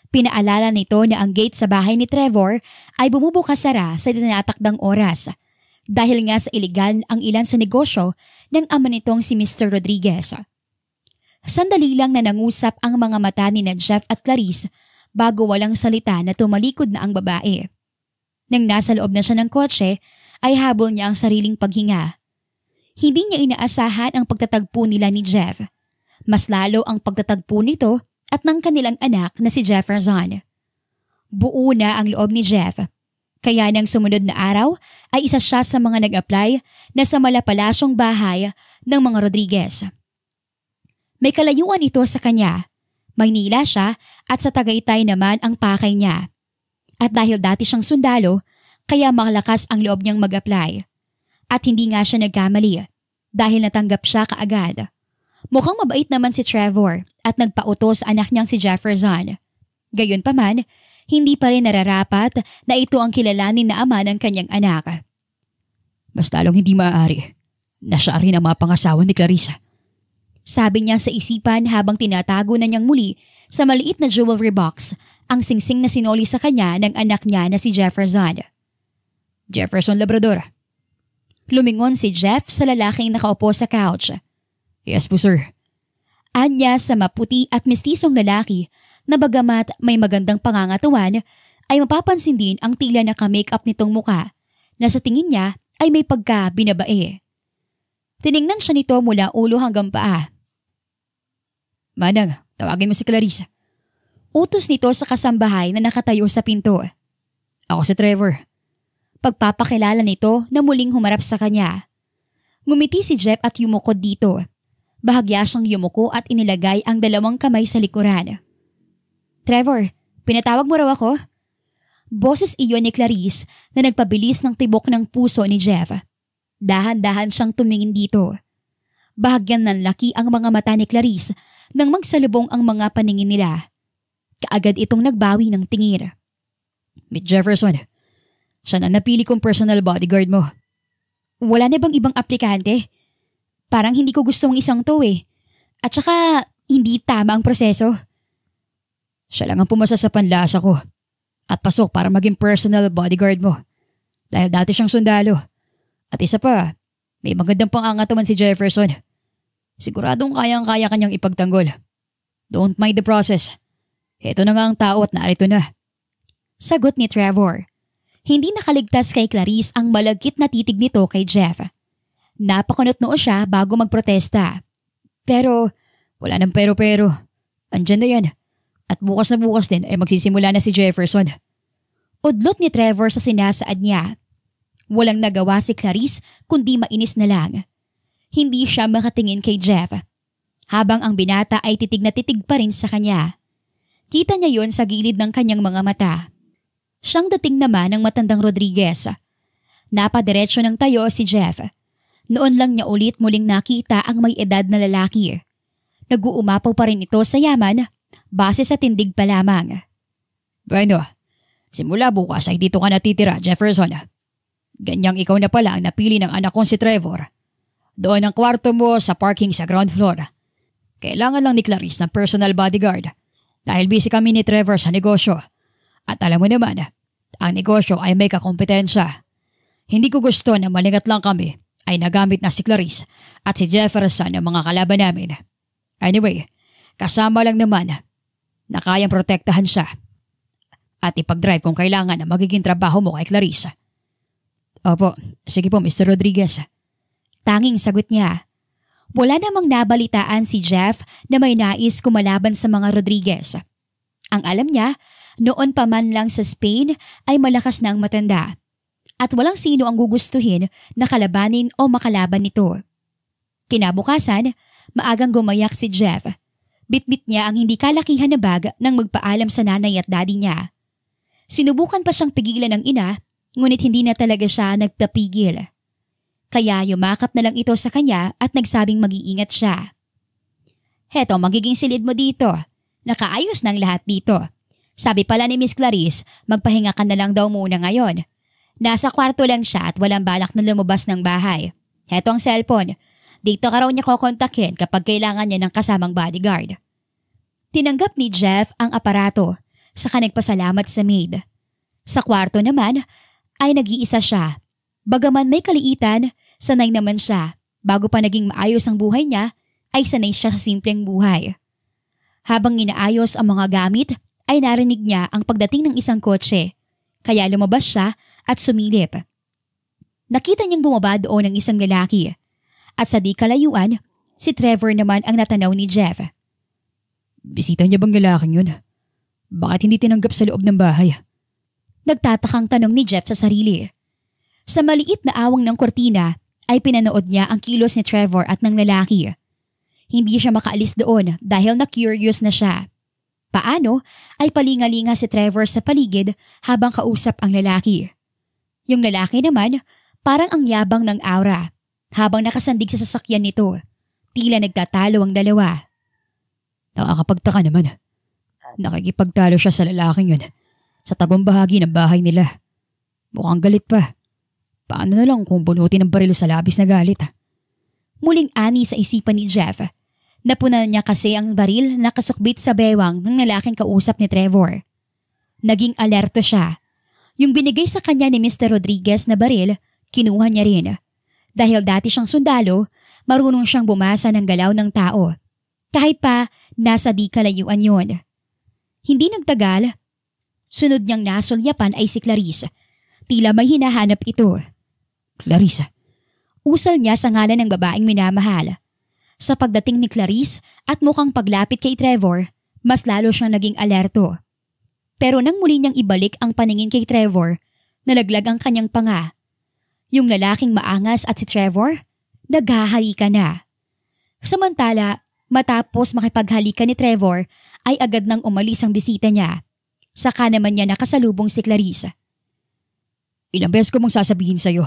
Pinaalala nito na ang gate sa bahay ni Trevor ay bumubukas-sara sa tinatakdang oras dahil nga sa iligal ang ilan sa negosyo ng ama nitong si Mr. Rodriguez. Sandali lang na nangusap ang mga mata ni na Jeff at Clarice bago walang salita na tumalikod na ang babae. Nang nasa loob na siya ng kotse ay habol niya ang sariling paghinga. Hindi niya inaasahan ang pagtatagpo nila ni Jeff. Mas lalo ang pagtatagpo nito at ng kanilang anak na si Jefferson. Buo na ang loob ni Jeff. Kaya nang sumunod na araw ay isa siya sa mga nag-apply na sa malapalasyong bahay ng mga Rodriguez. May kalayuan ito sa kanya. Maynila siya at sa Tagaytay naman ang pakay niya. At dahil dati siyang sundalo, kaya malakas ang loob niyang mag-apply. At hindi nga siya nagkamali dahil natanggap siya kaagad. Mukhang mabait naman si Trevor at nagpautos sa anak niyang si Jefferson. Gayunpaman, hindi pa rin nararapat na ito ang kilalanin na ama ng kanyang anak. Mas lalong hindi maaari na siya rin ang mapangasawa ni Clarissa. Sabi niya sa isipan habang tinatago na niyang muli sa maliit na jewelry box ang singsing na sinoli sa kanya ng anak niya na si Jefferson. Jefferson Labrador. Lumingon si Jeff sa lalaking nakaupo sa couch. Yes po sir. Anya sa maputi at mistisong lalaki na bagamat may magandang pangangatuan ay mapapansin din ang tila naka-makeup nitong muka na sa tingin niya ay may pagka-binabae. Tiningnan siya nito mula ulo hanggang paa. Manang, tawagin mo si Clarissa. Utos nito sa kasambahay na nakatayo sa pinto. Ako si Trevor. Pagpapakilala nito na muling humarap sa kanya. Ngumiti si Jeff at yumukod dito. Bahagya siyang yumuko at inilagay ang dalawang kamay sa likuran. Trevor, pinatawag mo raw ako? Boses iyon ni Clarice na nagpabilis ng tibok ng puso ni Jeff. Dahan-dahan siyang tumingin dito. Bahagyan ng laki ang mga mata ni Clarice nang magsalubong ang mga paningin nila. Kaagad itong nagbawi ng tingin. Miss Jefferson, siya na napili kong personal bodyguard mo. Wala na bang ibang aplikante? Parang hindi ko gustong isang to eh. At saka hindi tama ang proseso. Siya lang ang pumasa sa panlasa ko at pasok para maging personal bodyguard mo. Dahil dati siyang sundalo. At isa pa, may magandang pangangataman si Jefferson. Siguradong kayang-kaya kanyang ipagtanggol. Don't mind the process. Ito na nga ang tao at narito na. Sagot ni Trevor. Hindi nakaligtas kay Clarice ang malagkit na titig nito kay Jeff. Napakunot-noo siya bago magprotesta. Pero wala nang pero-pero. Andyan na yan. At bukas na bukas din ay magsisimula na si Jefferson. Udlot ni Trevor sa sinasaad niya. Walang nagawa si Clarice kundi mainis na lang. Hindi siya makatingin kay Jeff. Habang ang binata ay titig na titig pa rin sa kanya. Kita niya yon sa gilid ng kanyang mga mata. Siyang dating naman ng matandang Rodriguez. Napadiretso ng tayo si Jeff. Noon lang niya ulit muling nakita ang may edad na lalaki. Nag-uumapaw pa rin ito sa yaman base sa tindig pa lamang. Bueno, simula bukas ay dito ka natitira, Jefferson. Ganyang ikaw na pala ang napili ng anak kong si Trevor. Doon ang kwarto mo sa parking sa ground floor. Kailangan lang ni Clarice ng personal bodyguard dahil busy kami ni Trevor sa negosyo. At alam mo naman, ang negosyo ay may kakompetensya. Hindi ko gusto na malingat lang kami ay nagamit na si Clarice at si Jefferson ng mga kalaban namin. Anyway, kasama lang naman na kayang protektahan siya at ipag-drive kung kailangan na magiging trabaho mo kay Clarice. Opo, sige po Mr. Rodriguez. Tanging sagot niya. Wala namang nabalitaan si Jeff na may nais kumalaban sa mga Rodriguez. Ang alam niya, noon pa man lang sa Spain ay malakas na ang matanda. At walang sino ang gugustuhin na kalabanin o makalaban nito. Kinabukasan, maagang gumayak si Jeff. Bitbit niya ang hindi kalakihan na bag nang magpaalam sa nanay at daddy niya. Sinubukan pa siyang pigilan ng ina, ngunit hindi na talaga siya nagpapigil. Kaya yumakap na lang ito sa kanya at nagsabing mag-iingat siya. Heto magiging silid mo dito. Nakaayos ng lahat dito. Sabi pala ni Miss Clarice, magpahinga ka na lang daw muna ngayon. Nasa kwarto lang siya at walang balak na lumabas ng bahay. Heto ang cellphone. Dito ka raw niya kokontakin kapag kailangan niya ng kasamang bodyguard. Tinanggap ni Jeff ang aparato, saka nagpasalamat sa maid. Sa kwarto naman ay nag-iisa siya. Bagaman may kaliitan, sanay naman siya. Bago pa naging maayos ang buhay niya, ay sanay siya sa simpleng buhay. Habang inaayos ang mga gamit, ay narinig niya ang pagdating ng isang kotse. Kaya lumabas siya at sumilip. Nakita niyang bumaba doon ng isang lalaki. At sa di kalayuan, si Trevor naman ang natanaw ni Jeff. Bisita niya bang lalaking yun? Bakit hindi tinanggap sa loob ng bahay? Nagtatakang tanong ni Jeff sa sarili. Sa maliit na awang ng kortina ay pinanood niya ang kilos ni Trevor at ng lalaki. Hindi siya makaalis doon dahil na-curious na siya. Paano ay palingalinga si Trevor sa paligid habang kausap ang lalaki. Yung lalaki naman parang ang yabang ng aura habang nakasandig sa sasakyan nito. Tila nagtatalo ang dalawa. Nakakapagtaka naman. Nakikipagtalo siya sa lalaking yun sa tabong bahagi ng bahay nila. Mukhang galit pa. Paano na lang kung bunutin ng baril sa labis na galit? Muling ani sa isipan ni Jeff. Napunan niya kasi ang baril na kasukbit sa bewang ng lalaking kausap ni Trevor. Naging alerto siya. Yung binigay sa kanya ni Mr. Rodriguez na baril, kinuha niya rin. Dahil dati siyang sundalo, marunong siyang bumasa ng galaw ng tao. Kahit pa nasa di kalayuan yun. Hindi nagtagal, sunod niyang nasulyapan ay si Clarice. Tila may hinahanap ito. Clarice. Usal niya sa ngalan ng babaeng minamahal. Sa pagdating ni Clarice at mukhang paglapit kay Trevor, mas lalo siyang naging alerto. Pero nang muli niyang ibalik ang paningin kay Trevor, nalaglag ang kanyang panga. Yung lalaking maangas at si Trevor, naghahalikan na. Samantala, matapos makipaghalikan ni Trevor, ay agad nang umalis ang bisita niya. Saka naman niya nakasalubong si Clarice. Ilang beses ko mong sasabihin sa'yo,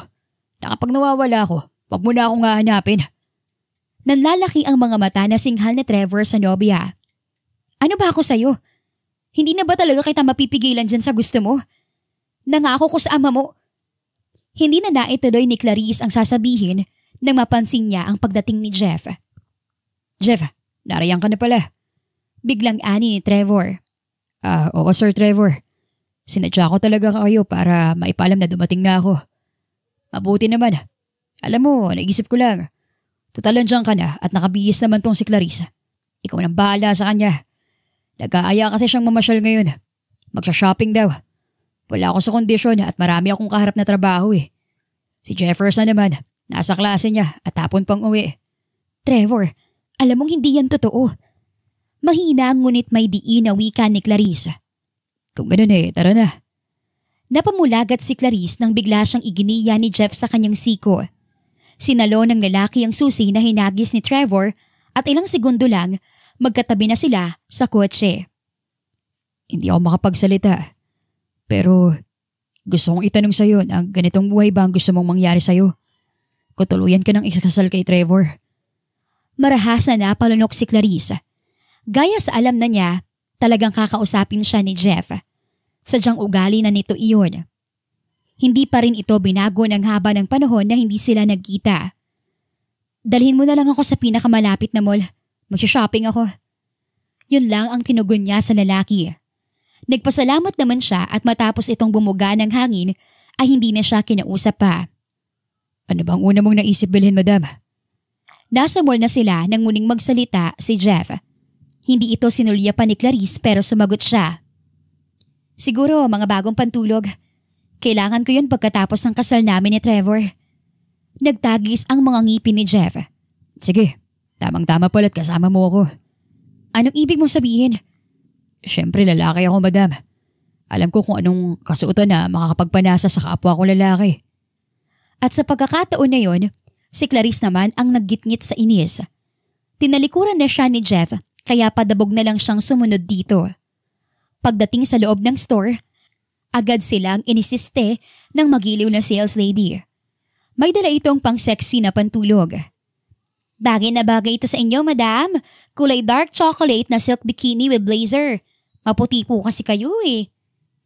na kapag nawawala ako, wag mo na akong hahanapin. Nanlalaki ang mga mata na singhal ni Trevor sa nobya. Ano ba ako sa'yo? Hindi na ba talaga kita mapipigilan dyan sa gusto mo? Nangako ko sa ama mo. Hindi na naituloy ni Clarice ang sasabihin nang mapansin niya ang pagdating ni Jeff. Jeff, narayan ka na pala. Biglang ani ni Trevor. Oo Sir Trevor. Sinadya ko talaga kayo para maipalam na dumating na ako. Mabuti naman. Alam mo, naisip ko lang. Total dyan ka na at nakabihis naman tong si Clarice. Ikaw nang bahala sa kanya. Nag-aaya kasi siyang mamasyal ngayon. Magsha-shopping daw. Wala ako sa kondisyon at marami akong kaharap na trabaho eh. Si Jefferson naman, nasa klase niya at hapon pang uwi. Trevor, alam mong hindi yan totoo. Mahina ngunit may diin na wika ni Clarice. Kung ganun tara na. Napamulagat si Clarice nang bigla siyang iginiya ni Jeff sa kanyang siko. Sinalo ng lalaki ang susi na hinagis ni Trevor at ilang segundo lang magkatabi na sila sa kotse. Hindi ako makapagsalita. Pero gusto kong itanong sa'yo na ganitong buhay ba ang gusto mong mangyari sa'yo? Kutuluyan ka ng ikasal kay Trevor. Marahas na napalunok si Clarice. Gaya sa alam na niya, talagang kakausapin siya ni Jeff. Sadyang ugali na nito iyon. Hindi pa rin ito binago ng haba ng panahon na hindi sila nagkita. Dalhin mo na lang ako sa pinakamalapit na mall. Magsha-shopping ako. Yun lang ang tinugon niya sa lalaki. Nagpasalamat naman siya at matapos itong bumuga ng hangin ay hindi na siya kinausap pa. Ano bang una mong naisip bilhin, madam? Nasa mall na sila nang muling magsalita si Jeff. Hindi ito sinulya pa ni Clarice pero sumagot siya. Siguro mga bagong pantulog. Kailangan ko yun pagkatapos ng kasal namin ni Trevor. Nagtagis ang mga ngipin ni Jeff. Sige, tamang-tama pala't kasama mo ako. Anong ibig mong sabihin? Siyempre lalaki ako, madam. Alam ko kung anong kasuotan na makakapagpanasa sa kapwa ko lalaki. At sa pagkakataon na yon, si Clarice naman ang naggitngit sa inis. Tinalikuran na siya ni Jeff kaya padabog na lang siyang sumunod dito. Pagdating sa loob ng store, agad silang inisiste ng magiliw na sales lady. May dala itong pang-sexy na pantulog. Bagay na bagay ito sa inyo, madam. Kulay dark chocolate na silk bikini with blazer. Maputi po kasi kayo eh.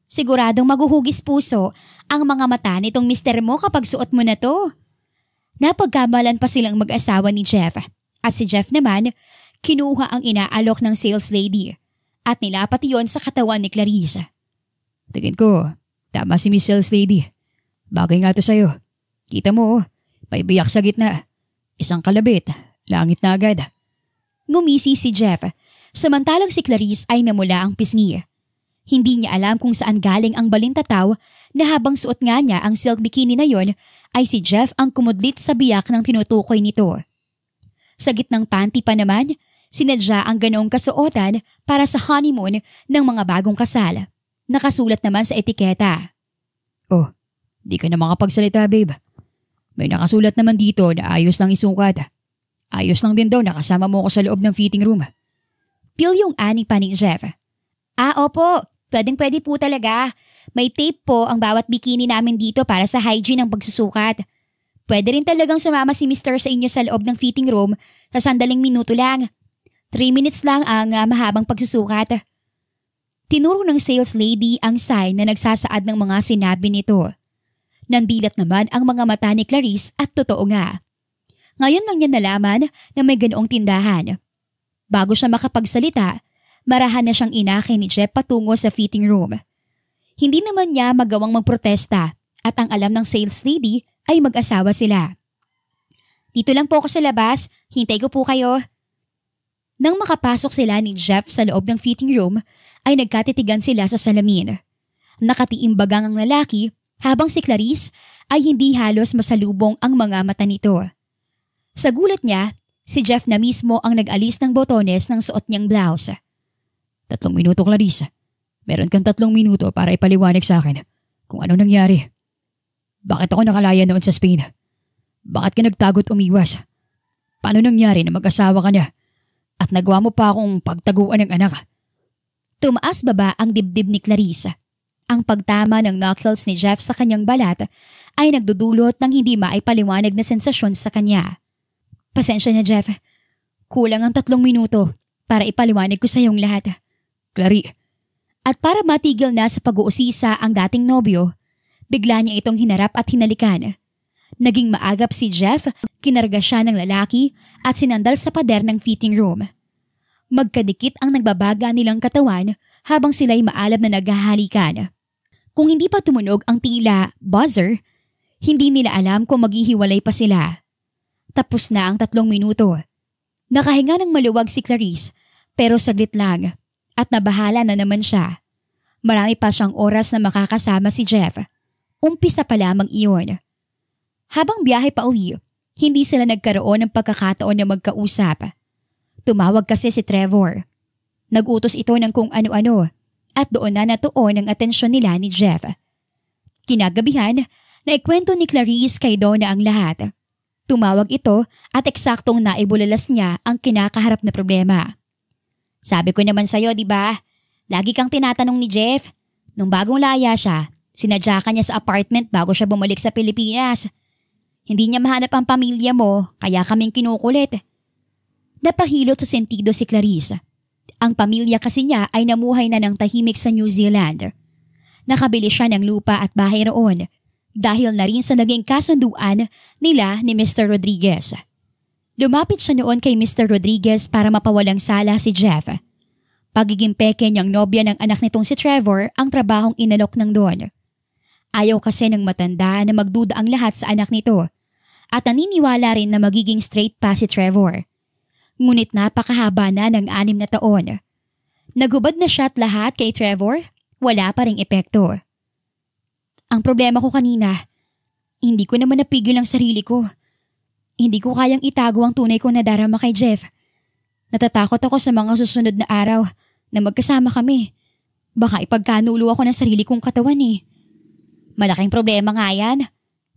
Siguradong maguhugis puso ang mga mata nitong mister mo kapag suot mo na to. Napagkamalan pa silang mag-asawa ni Jeff at si Jeff naman kinuha ang inaalok ng sales lady at nilapat iyon sa katawan ni Clarice. Tingin ko, tama si Miss Sales Lady. Bagay nga to sa'yo. Kita mo, paibiyak sa gitna. Isang kalabit, langit na agad. Ngumisi si Jeff, samantalang si Clarice ay namula ang pisngi. Hindi niya alam kung saan galing ang balintataw na habang suot nga niya ang silk bikini na yon ay si Jeff ang kumudlit sa biyak ng tinutukoy nito. Sa gitnang panty pa naman, sinadya ang ganoong kasuotan para sa honeymoon ng mga bagong kasal. Nakasulat naman sa etiketa. Oh, di ka na makapagsalita, babe. May nakasulat naman dito na ayos lang isukat. Ayos lang din daw nakasama mo ko sa loob ng fitting room. Pilyong ani pa ni Jeff. Opo. Pwedeng-pwede po talaga. May tape po ang bawat bikini namin dito para sa hygiene ng pagsusukat. Pwede rin talagang sumama si Mr. sa inyo sa loob ng fitting room sa sandaling minuto lang. 3 minutes lang ang mahabang pagsusukat. Tinuro ng sales lady ang sign na nagsasaad ng mga sinabi nito. Nandilat naman ang mga mata ni Clarice at totoo nga. Ngayon lang niya nalaman na may ganoong tindahan. Bago siya makapagsalita, marahan na siyang inakay ni Jeff patungo sa fitting room. Hindi naman niya magawang magprotesta at ang alam ng sales lady ay mag-asawa sila. Dito lang po ako sa labas. Hintay ko po kayo. Nang makapasok sila ni Jeff sa loob ng fitting room, ay nagkatitigan sila sa salamin. Nakatiimbagang ang lalaki habang si Clarice ay hindi halos masalubong ang mga mata nito. Sa gulat niya, si Jeff na mismo ang nag-alis ng botones ng suot niyang blouse. 3 minuto, Clarice. Meron kang 3 minuto para ipaliwanag sa akin kung ano nangyari. Bakit ako nakalaya noon sa Spain? Bakit ka nagtago't umiwas? Paano nangyari na mag-asawa ka na? At nagawa mo pa akong pagtaguan ng anak? Tumaas baba ang dibdib ni Clarice. Ang pagtama ng knuckles ni Jeff sa kanyang balat ay nagdudulot ng hindi maipaliwanag na sensasyon sa kanya. Pasensya na, Jeff. Kulang ang 3 minuto para ipaliwanag ko sa iyong lahat. Clary. At para matigil na sa pag-uusisa ang dating nobyo, bigla niya itong hinarap at hinalikan. Naging maagap si Jeff, kinarga siya ng lalaki at sinandal sa pader ng fitting room. Magkadikit ang nagbabaga nilang katawan habang sila'y maalab na naghahalikan. Kung hindi pa tumunog ang tila buzzer, hindi nila alam kung maghihiwalay pa sila. Tapos na ang 3 minuto. Nakahinga ng maluwag si Clarice pero saglit lang at nabahala na naman siya. Marami pa siyang oras na makakasama si Jeff. Umpisa pa lamang iyon. Habang biyahe pa uwi, hindi sila nagkaroon ng pagkakataon na magkausap. Tumawag kasi si Trevor. Nagutos ito ng kung ano-ano at doon na natuon ang atensyon nila ni Jeff. Kinagabihan, naikwento ni Clarice kay Donna ang lahat. Tumawag ito at eksaktong naibulalas niya ang kinakaharap na problema. Sabi ko naman sa'yo, di ba? Lagi kang tinatanong ni Jeff. Nung bagong laya siya, sinadya ka niya sa apartment bago siya bumalik sa Pilipinas. Hindi niya mahanap ang pamilya mo, kaya kaming kinukulit. Napahilot sa sentido si Clarice. Ang pamilya kasi niya ay namuhay na ng tahimik sa New Zealand. Nakabili siya ng lupa at bahay roon dahil na rin sa naging kasunduan nila ni Mr. Rodriguez. Lumapit siya noon kay Mr. Rodriguez para mapawalang sala si Jeff. Pagiging peke niyang nobya ng anak nitong si Trevor ang trabahong inalok ng Don. Ayaw kasi ng matanda na magduda ang lahat sa anak nito at naniniwala rin na magiging straight pa si Trevor. Ngunit napakahaba na ng 6 na taon. Nagubad na siya at lahat kay Trevor, wala pa ring epekto. Ang problema ko kanina, hindi ko naman napigil ang sarili ko. Hindi ko kayang itago ang tunay kong nadarama kay Jeff. Natatakot ako sa mga susunod na araw na magkasama kami. Baka ipagkanulo ako ng sarili kong katawan eh. Malaking problema nga yan.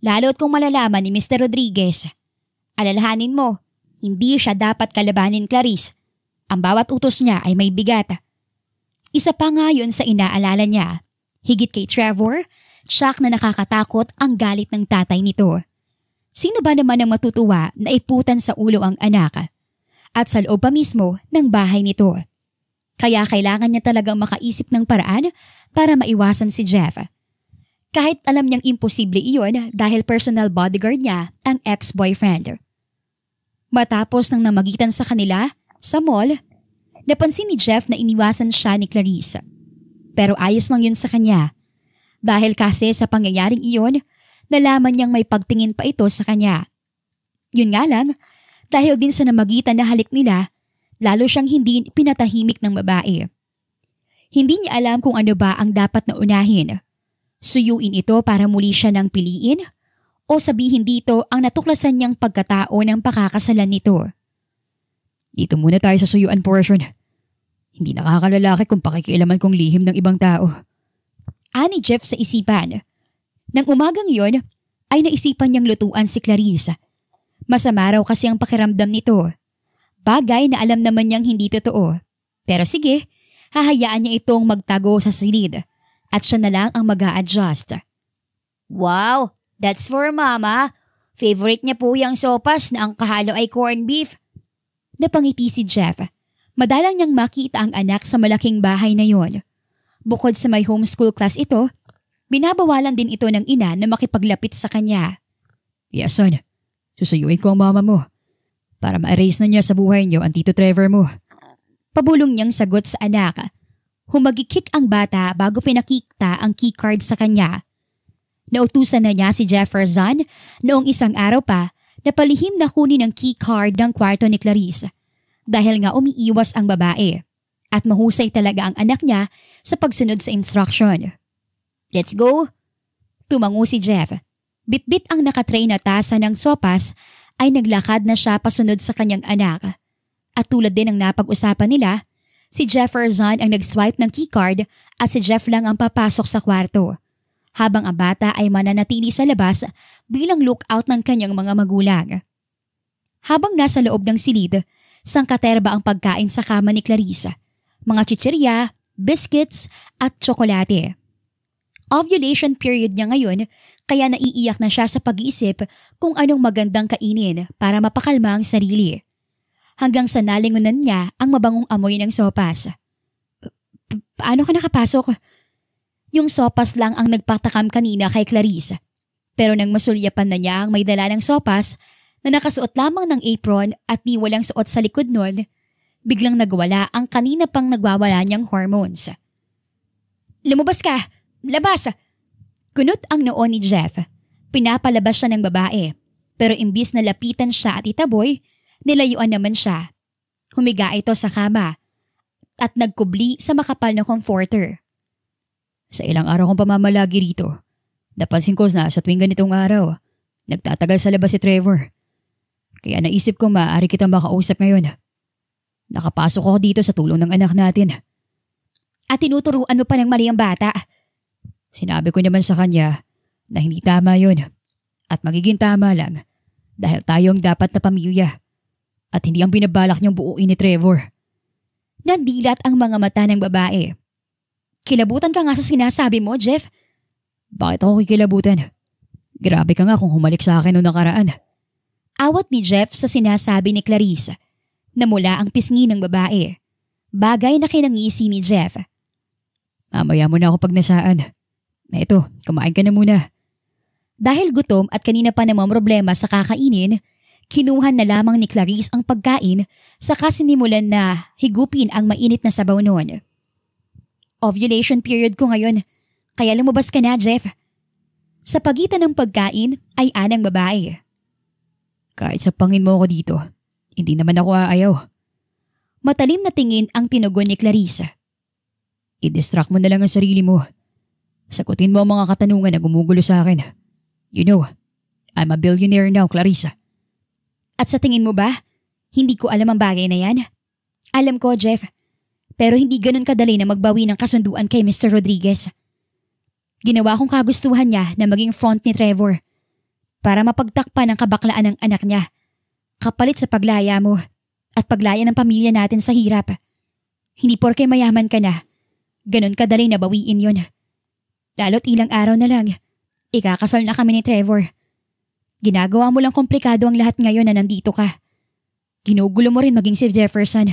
Lalo't kung malalaman ni Mr. Rodriguez. Alalahanin mo, hindi siya dapat kalabanin, Clarice. Ang bawat utos niya ay may bigat. Isa pa nga yun sa inaalala niya. Higit kay Trevor, shock na nakakatakot ang galit ng tatay nito. Sino ba naman ang matutuwa na iputan sa ulo ang anak? At sa loob pa mismo ng bahay nito. Kaya kailangan niya talagang makaisip ng paraan para maiwasan si Jeff. Kahit alam niyang imposible iyon dahil personal bodyguard niya ang ex-boyfriend. Matapos nang namagitan sa kanila sa mall, napansin ni Jeff na iniwasan siya ni Clarice. Pero ayos lang yun sa kanya. Dahil kasi sa pangyayaring iyon, nalaman niyang may pagtingin pa ito sa kanya. Yun nga lang, dahil din sa namagitan na halik nila, lalo siyang hindi pinatahimik ng babae. Hindi niya alam kung ano ba ang dapat na unahin. Suyuin ito para muli siya nang piliin o sabihin dito ang natuklasan niyang pagkatao ng pakakasalan nito. Dito muna tayo sa suyuan portion. Hindi nakakalalaki kung pakikialaman kong lihim ng ibang tao. Ani Jeff sa isipan. Nang umagang yon, ay naisipan niyang lutuan si Clarice. Masama raw kasi ang pakiramdam nito. Bagay na alam naman niyang hindi totoo. Pero sige, hahayaan niya itong magtago sa silid at siya na lang ang mag-a-adjust. Wow, that's for Mama. Favorite niya po yung sopas na ang kahalo ay corned beef. Napangiti si Jeff. Madalang niyang makita ang anak sa malaking bahay na yon. Bukod sa may homeschool class ito, binabawalan din ito ng ina na makipaglapit sa kanya. Yes, son. Susuyuin ko ang mama mo para ma-erase na niya sa buhay niyo ang Tito Trevor mo. Pabulong niyang sagot sa anak. Humagikik ang bata bago pinakita ang keycard sa kanya. Nautusan na niya si Jefferson noong isang araw pa na palihim na kunin ang keycard ng kwarto ni Clarice dahil nga umiiwas ang babae at mahusay talaga ang anak niya sa pagsunod sa instruction. Let's go. Tumango si Jeff. Bitbit ang nakatray na tasa ng sopas ay naglakad na siya pasunod sa kanyang anak. At tulad din ng napag-usapan nila, si Jefferson ang nag-swipe ng keycard at si Jeff lang ang papasok sa kwarto. Habang ang bata ay mananatili sa labas bilang lookout ng kanyang mga magulang. Habang nasa loob ng silid, sangkaterba ang pagkain sa kama ni Clarice. Mga chichirya, biscuits at tsokolate. Ovulation period niya ngayon kaya naiiyak na siya sa pag-iisip kung anong magandang kainin para mapakalma ang sarili. Hanggang sa nalingunan niya ang mabangong amoy ng sopas. Paano ka nakapasok? Yung sopas lang ang nagpatakam kanina kay Clarice. Pero nang masulyapan na niya ang may dala ng sopas na nakasuot lamang ng apron at di walang suot sa likod nun, biglang nagwala ang kanina pang nagwawala niyang hormones. Lumabas ka! Labas! Kunot ang noo ni Jeff. Pinapalabas siya ng babae. Pero imbis na lapitan siya at itaboy, nilayuan naman siya. Humiga ito sa kama at nagkubli sa makapal na comforter. Sa ilang araw kong pamamalagi rito, napansin ko na sa tuwing ganitong araw, nagtatagal sa labas si Trevor. Kaya naisip ko maaari kitang makausap ngayon. Nakapasok ako dito sa tulong ng anak natin. At tinuturuan mo pa ng mali ang bata. Sinabi ko naman sa kanya na hindi tama yun at magiging tama lang dahil tayo ang dapat na pamilya at hindi ang binabalak niyang buuin ni Trevor. Nandilat ang mga mata ng babae. Kilabutan ka nga sa sinasabi mo, Jeff. Bakit ako kikilabutan? Grabe ka nga kung humalik sa akin noong nakaraan. Awat ni Jeff sa sinasabi ni Clarice. Namula ang pisngi ng babae. Bagay na kinangisi ni Jeff. Mamaya mo na ako pag nasaan. Eto, kumain ka na muna. Dahil gutom at kanina pa namang problema sa kakainin, kinuha na lamang ni Clarice ang pagkain saka sinimulan na higupin ang mainit na sabaw noon. Ovulation period ko ngayon, kaya lumabas ka na, Jeff. Sa pagitan ng pagkain ay anang babae. Kahit sa pangin mo ako dito, hindi naman ako aayaw. Matalim na tingin ang tinugon ni Clarice. I-distract mo na lang ang sarili mo. Sagutin mo ang mga katanungan na gumugulo sa akin. You know, I'm a billionaire now, Clarissa. At sa tingin mo ba, hindi ko alam ang bagay na yan? Alam ko, Jeff. Pero hindi ganun kadali na magbawi ng kasunduan kay Mr. Rodriguez. Ginawa kong kagustuhan niya na maging front ni Trevor para mapagtakpan ang kabaklaan ng anak niya. Kapalit sa paglaya mo at paglaya ng pamilya natin sa hirap. Hindi porke mayaman ka na, ganun kadali na bawiin yon. Lalo't ilang araw na lang, ikakasal na kami ni Trevor. Ginagawa mo lang komplikado ang lahat ngayon na nandito ka. Ginugulo mo rin maging si Jefferson.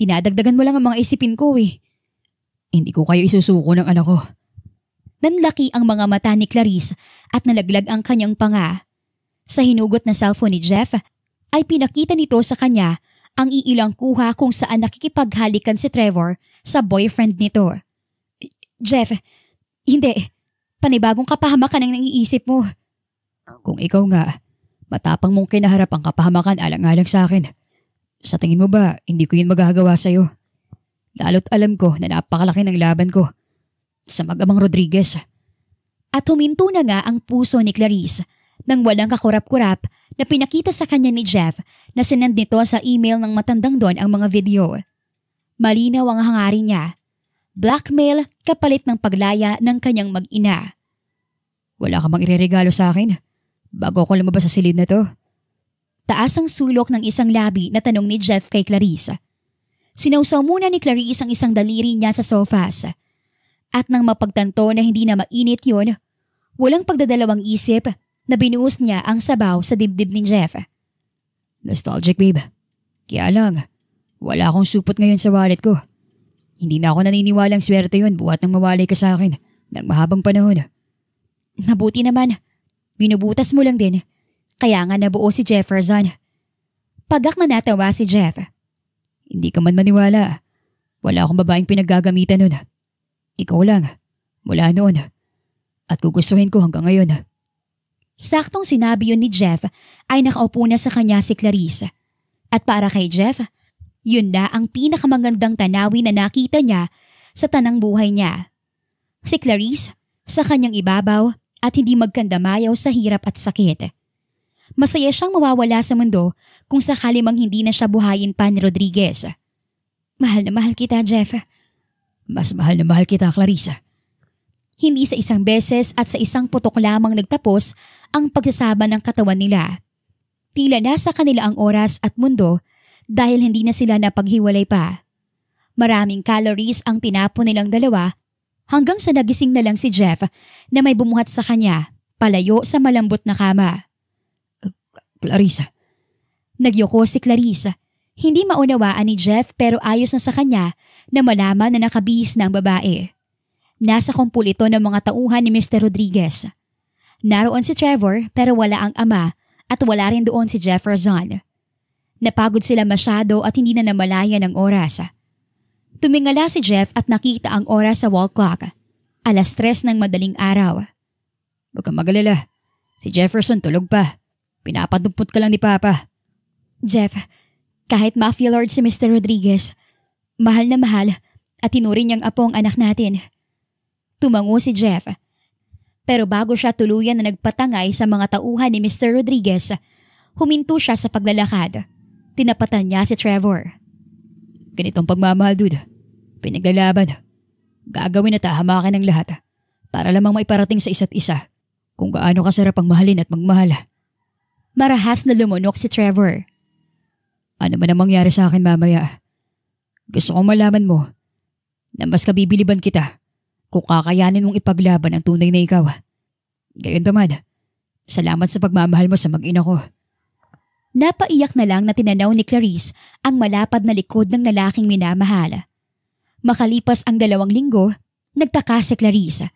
Dinadagdagan mo lang ang mga isipin ko eh. Hindi ko kayo isusuko ng anak ko. Nanlaki ang mga mata ni Clarice at nalaglag ang kanyang panga. Sa hinugot na cellphone ni Jeff ay pinakita nito sa kanya ang iilang kuha kung saan nakikipaghalikan si Trevor sa boyfriend nito. Jeff, hindi. Panibagong kapahamakan ang naiisip mo. Kung ikaw nga, matapang mong kinaharap ang kapahamakan alang-alang sa akin. Sa tingin mo ba, hindi ko yun magagawa sa'yo? Lalo't alam ko na napakalaki ng laban ko sa mag-amang Rodriguez. At huminto na nga ang puso ni Clarice nang walang kakurap-kurap na pinakita sa kanya ni Jeff na sinend nito sa email ng matandang Don ang mga video. Malinaw ang hangarin niya. Blackmail kapalit ng paglaya ng kanyang mag-ina. Wala ka bang ireregalo sa akin bago ako lumabas sa silid na to? Taas ang sulok ng isang labi na tanong ni Jeff kay Clarice. Sinawsaw muna ni Clarice ang isang daliri niya sa sofas. At nang mapagtanto na hindi na mainit yun, walang pagdadalawang isip na binuhos niya ang sabaw sa dibdib ni Jeff. Nostalgic babe. Kaya lang, wala akong supot ngayon sa wallet ko. Hindi na ako naniniwalang swerte yun buhat nang mawalay ka sa akin ng mahabang panahon. Mabuti naman, binubutas mo lang din. Kaya nga nabuo si Jefferson. Pagak na natawa si Jeff. Hindi ka man maniwala. Wala akong babaeng pinaggagamitan nun. Ikaw lang, mula noon. At gugustuhin ko hanggang ngayon. Saktong sinabi yun ni Jeff ay nakaupo na sa kanya si Clarice. At para kay Jeff, yun na ang pinakamagandang tanawin na nakita niya sa tanang buhay niya. Si Clarice sa kanyang ibabaw at hindi magkandamayaw sa hirap at sakit. Masaya siyang mawawala sa mundo kung sakali mang hindi na siya buhayin pa ni Rodriguez. Mahal na mahal kita, Jeff. Mas mahal na mahal kita, Clarissa. Hindi sa isang beses at sa isang putok lamang nagtapos ang pagsasama ng katawan nila. Tila nasa kanila ang oras at mundo dahil hindi na sila napaghiwalay pa. Maraming calories ang tinapon nilang dalawa hanggang sa nagising na lang si Jeff na may bumuhat sa kanya, palayo sa malambot na kama. Clarissa. Nagyoko si Clarissa. Hindi maunawaan ni Jeff pero ayos na sa kanya na malaman na nakabihis na ang babae. Nasa kumpul ito ng mga tauhan ni Mr. Rodriguez. Naroon si Trevor pero wala ang ama at wala rin doon si Jefferson. Napagod sila masyado at hindi na namalayan ang oras. Tumingala si Jeff at nakita ang oras sa wall clock. 3:00 ng madaling araw. Huwag kang magalala. Si Jefferson tulog pa. Pinapadumpot ka lang ni Papa. Jeff, kahit mafia lord si Mr. Rodriguez, mahal na mahal at tinuring niyang apo ang anak natin. Tumango si Jeff. Pero bago siya tuluyan na nagpatangay sa mga tauhan ni Mr. Rodriguez, huminto siya sa paglalakad. Tinapatan niya si Trevor. Ganitong pagmamahal, dude. Pinaglalaban. Gagawin at tahamakan ng lahat para lamang maiparating sa isa't isa kung gaano kasarap ang mahalin at magmahal. Marahas na lumunok si Trevor. Ano man ang mangyari sa akin mamaya, gusto kong malaman mo na mas kabibiliban kita kung kakayanin mong ipaglaban ang tunay na ikaw. Gayunpaman, salamat sa pagmamahal mo sa mag-ina ko. Napaiyak na lang na tinanaw ni Clarice ang malapad na likod ng lalaking minamahal. Makalipas ang 2 linggo, nagtaka si Clarice.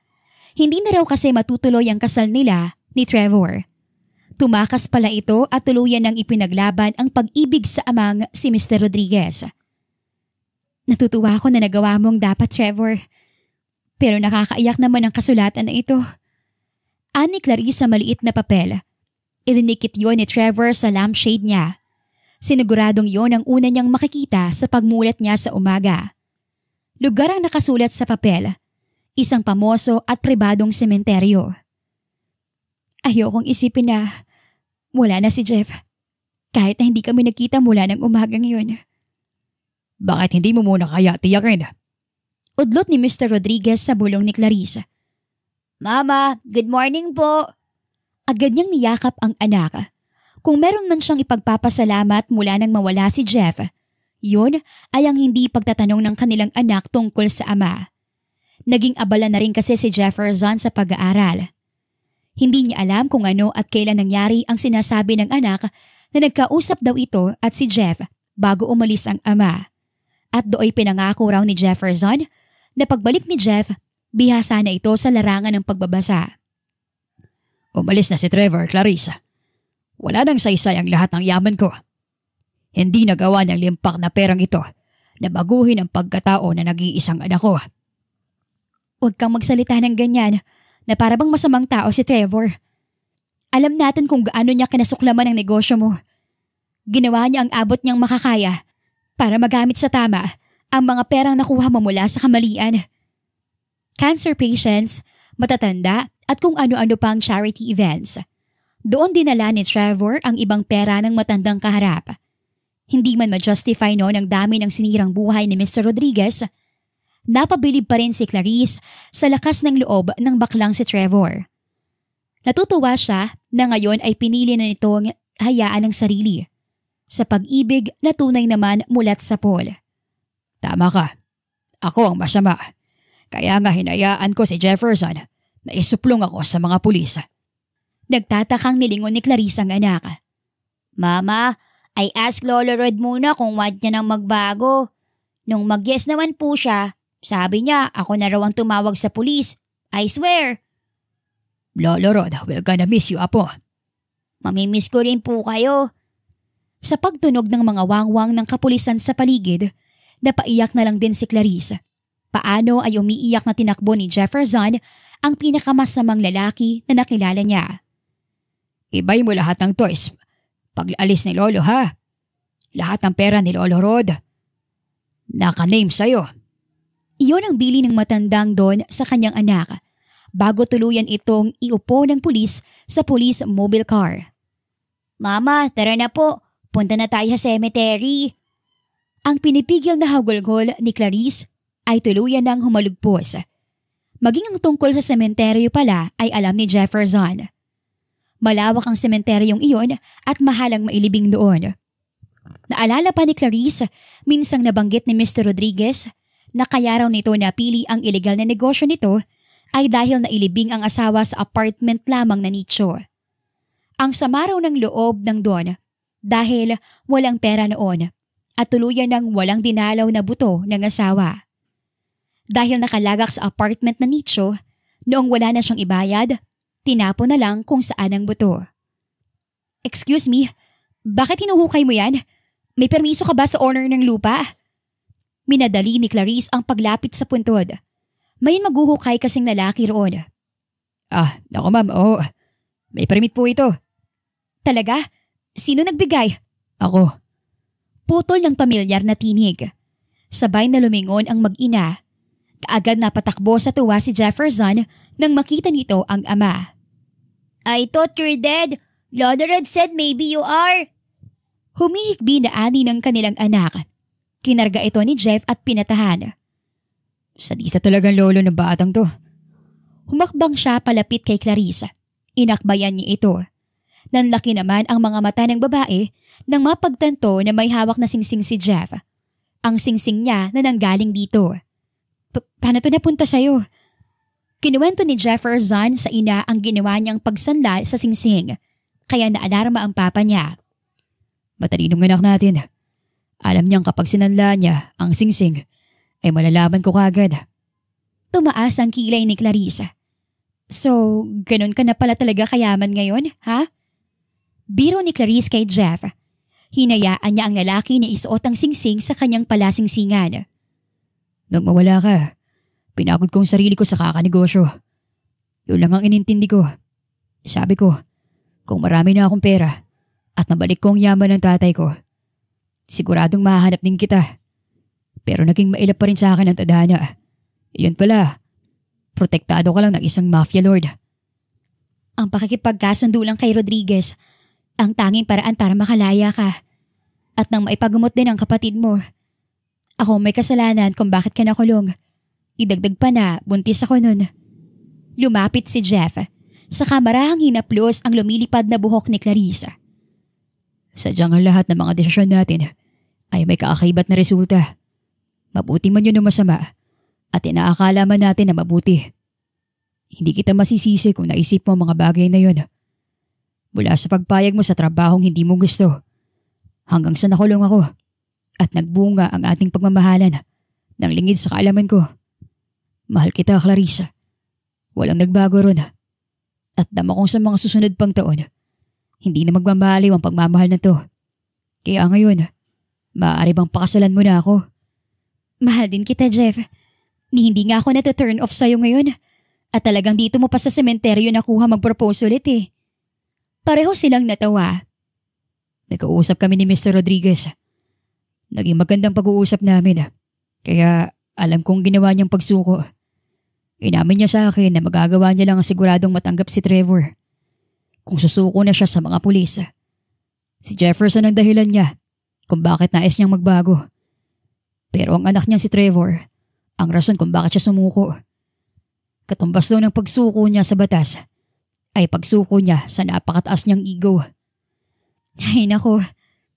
Hindi na raw kasi matutuloy ang kasal nila ni Trevor. Tumakas pala ito at tuluyan ng ipinaglaban ang pag-ibig sa amang si Mr. Rodriguez. Natutuwa ako na nagawa mong dapat, Trevor. Pero nakakaiyak naman ang kasulatan na ito. Ani Clarice sa maliit na papel. Ilinikit yon ni Trevor sa lampshade niya. Siniguradong yon ang una niyang makikita sa pagmulat niya sa umaga. Lugar ang nakasulat sa papel. Isang pamoso at pribadong sementeryo. Ayokong isipin na wala na si Jeff. Kahit na hindi kami nagkita mula ng umagang yun. Bakit hindi mo muna kaya tiyakin? Udlot ni Mr. Rodriguez sa bulong ni Clarice. Mama, good morning po. Agad niyang niyakap ang anak. Kung meron man siyang ipagpapasalamat mula nang mawala si Jeff, yun ay ang hindi pagtatanong ng kanilang anak tungkol sa ama. Naging abala na rin kasi si Jefferson sa pag-aaral. Hindi niya alam kung ano at kailan nangyari ang sinasabi ng anak na nagkausap daw ito at si Jeff bago umalis ang ama. At dooy pinangako raw ni Jefferson na pagbalik ni Jeff, bihasa na ito sa larangan ng pagbabasa. Umalis na si Trevor, Clarissa. Wala nang saysay ang lahat ng yaman ko. Hindi nagawa ng limpak na perang ito na baguhin ang pagkatao na nag-iisang anak ko. Huwag kang magsalita ng ganyan na para bang masamang tao si Trevor. Alam natin kung gaano niya kinasuklaman ang negosyo mo. Ginawa niya ang abot niyang makakaya para magamit sa tama ang mga perang nakuha mo mula sa kamalian. Cancer patients, matatanda at kung ano-ano pang charity events. Doon dinala ni Trevor ang ibang pera ng matandang kaharap. Hindi man ma-justify noon ang dami ng sinirang buhay ni Mr. Rodriguez, napabilib pa rin si Clarice sa lakas ng loob ng baklang si Trevor. Natutuwa siya na ngayon ay pinili na nitong hayaan ang sarili sa pag-ibig na tunay naman mulat sa Paul. Tama ka. Ako ang masama. Kaya nga hinayaan ko si Jefferson na isuplong ako sa mga pulis. Nagtatakang nilingon ni Clarice ang anak. Mama, I ask Lolo Rod muna kung want niya nang magbago. Nung mag-yes naman po siya, sabi niya ako na raw ang tumawag sa pulis. I swear. Lolo Rod, we're gonna miss you, apo. Mamimiss ko rin po kayo. Sa pagtunog ng mga wangwang ng kapulisan sa paligid, napaiyak na lang din si Clarice. Paano ay umiiyak na tinakbo ni Jefferson ang pinakamasamang lalaki na nakilala niya. Ibay mo lahat ng toys. Pag-alis ni Lolo, ha? Lahat ng pera ni Lolo Rod. Naka-name sa'yo. Iyon ang bili ng matandang Don sa kanyang anak bago tuluyan itong iupo ng pulis sa police mobile car. Mama, tara na po. Punta na tayo sa cemetery. Ang pinipigil na hagulgol ni Clarice ay tuluyan ng humalugpos. Maging ang tungkol sa sementeryo pala ay alam ni Jefferson. Malawak ang sementeryong iyon at mahalang mailibing doon. Naalala pa ni Clarice, minsang nabanggit ni Mr. Rodriguez na kaya raw nito napili ang ilegal na negosyo nito ay dahil nailibing ang asawa sa apartment lamang na nicho. Ang sama raw ng loob ng Don dahil walang pera noon at tuluyan ng walang dinalaw na buto ng asawa. Dahil nakalagak sa apartment na nicho, noong wala na siyang ibayad, tinapo na lang kung saan ang buto. Excuse me, bakit hinuhukay mo yan? May permiso ka ba sa owner ng lupa? Minadali ni Clarice ang paglapit sa puntod. May maghuhukay kasing lalaki roon. Naku ma'am, may permit po ito. Talaga? Sino nagbigay? Ako. Putol ng pamilyar na tinig. Sabay na lumingon ang mag-ina. Kaagad napatakbo sa tuwa si Jefferson nang makita nito ang ama. I thought you're dead. Lolo Red said maybe you are. Humihikbi na ani ng kanilang anak. Kinarga ito ni Jeff at pinatahan. Sadista talagang lolo ng batang to. Humakbang siya palapit kay Clarice. Inakbayan niya ito. Nanlaki naman ang mga mata ng babae nang mapagtanto na may hawak na singsing si Jeff. Ang singsing niya na nanggaling dito. Paano to napunta sa'yo? Kinuwento ni Jefferson sa ina ang ginawa niyang pagsanla sa singsing, kaya naalarma ang papa niya. Matalinong anak natin. Alam niyang kapag sinanla niya ang singsing, ay malalaman ko kagad. Tumaas ang kilay ni Clarice. So, ganun ka na pala talaga kayaman ngayon, ha? Biro ni Clarice kay Jeff. Hinayaan niya ang lalaki na isuot ang singsing sa kanyang palasingsingan. Nung mawala ka, pinagod kong sarili ko sa kakanegosyo. Yun lang ang inintindi ko. Sabi ko, kung marami na akong pera at nabalik ko ang yaman ng tatay ko, siguradong mahanap din kita. Pero naging mailap pa rin sa akin ang tadhana. Yun pala, protektado ka lang ng isang mafia lord. Ang pakikipagkasundo lang kay Rodriguez, ang tanging paraan para makalaya ka. At nang maipagumot din ang kapatid mo. Ako may kasalanan kung bakit ka nakulong. Idagdag pa na, buntis ako nun. Lumapit si Jeff. Sa kamarahang hinaplos ang lumilipad na buhok ni Clarissa. Sadyang ang lahat ng mga desisyon natin ay may kaakabat na resulta. Mabuti man yun o masama at inaakala man natin na mabuti. Hindi kita masisisi kung naisip mo ang mga bagay na yon. Mula sa pagpayag mo sa trabahong hindi mo gusto, hanggang sa nakulong ako at nagbunga ang ating pagmamahalan ng lingid sa kaalaman ko. Mahal kita, Clarissa. Walang nagbago ron. At dama kong sa mga susunod pang taon, hindi na magmamaliw ang pagmamahal na to. Kaya ngayon, maaari bang pakasalan mo na ako? Mahal din kita, Jeff. Hindi nga ako na-turn off sa'yo ngayon. At talagang dito mo pa sa sementeryo nakuha mag-propose ulit eh. Pareho silang natawa. Nagkausap kami ni Mr. Rodriguez. Naging magandang pag-uusap namin. Kaya alam kong ginawa niyang pagsuko. Inamin niya sa akin na magagawa niya lang ang siguradong matanggap si Trevor. Kung susuko na siya sa mga pulis. Si Jefferson ang dahilan niya kung bakit nais niyang magbago. Pero ang anak niyang si Trevor, ang rason kung bakit siya sumuko. Katumbas daw ng pagsuko niya sa batas ay pagsuko niya sa napakataas niyang ego. Ay nako,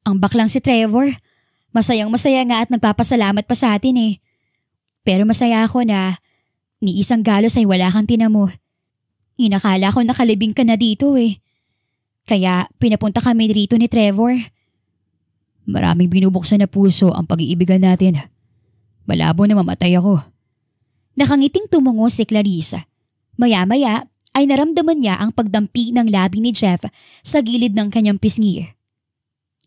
ang baklang si Trevor. Masayang masaya nga at nagpapasalamat pa sa atin eh. Pero masaya ako na ni isang galos ay wala kang tinamo. Inakala ko nakalibing ka na dito eh. Kaya pinapunta kami rito ni Trevor. Maraming binubuksan na puso ang pag-iibigan natin. Malabo na mamatay ako. Nakangiting tumungo si Clarissa. Maya-maya ay naramdaman niya ang pagdampi ng labi ni Jeff sa gilid ng kanyang pisngi.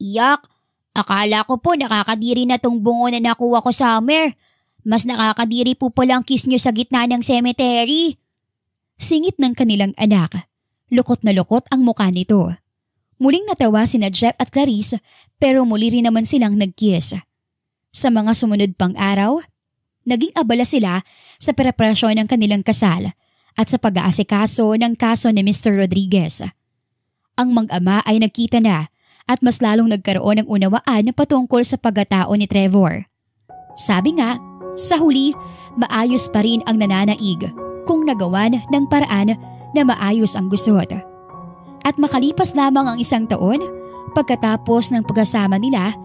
Iyak! Akala ko po nakakadiri na tong bungo na nakuha ko sa summer. Mas nakakadiri po palang kiss nyo sa gitna ng cemetery. Singit ng kanilang anak. Lukot na lukot ang mukha nito. Muling natawa sina Jeff at Clarice pero muli rin naman silang nag-kiss. Sa mga sumunod pang araw, naging abala sila sa preparasyon ng kanilang kasal at sa pag-aasikaso ng kaso ni Mr. Rodriguez. Ang mag-ama ay nagkita na at mas lalong nagkaroon ng unawaan patungkol sa pagkatao ni Trevor. Sabi nga, sa huli, maayos pa rin ang nananaig kung nagawan ng paraan na maayos ang gusot. At makalipas lamang ang isang taon, pagkatapos ng pagkasama nila,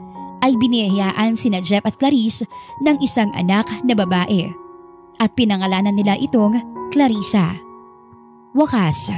ay biniyayaan sina Jeff at Clarice ng isang anak na babae at pinangalanan nila itong Clarissa. Wakas.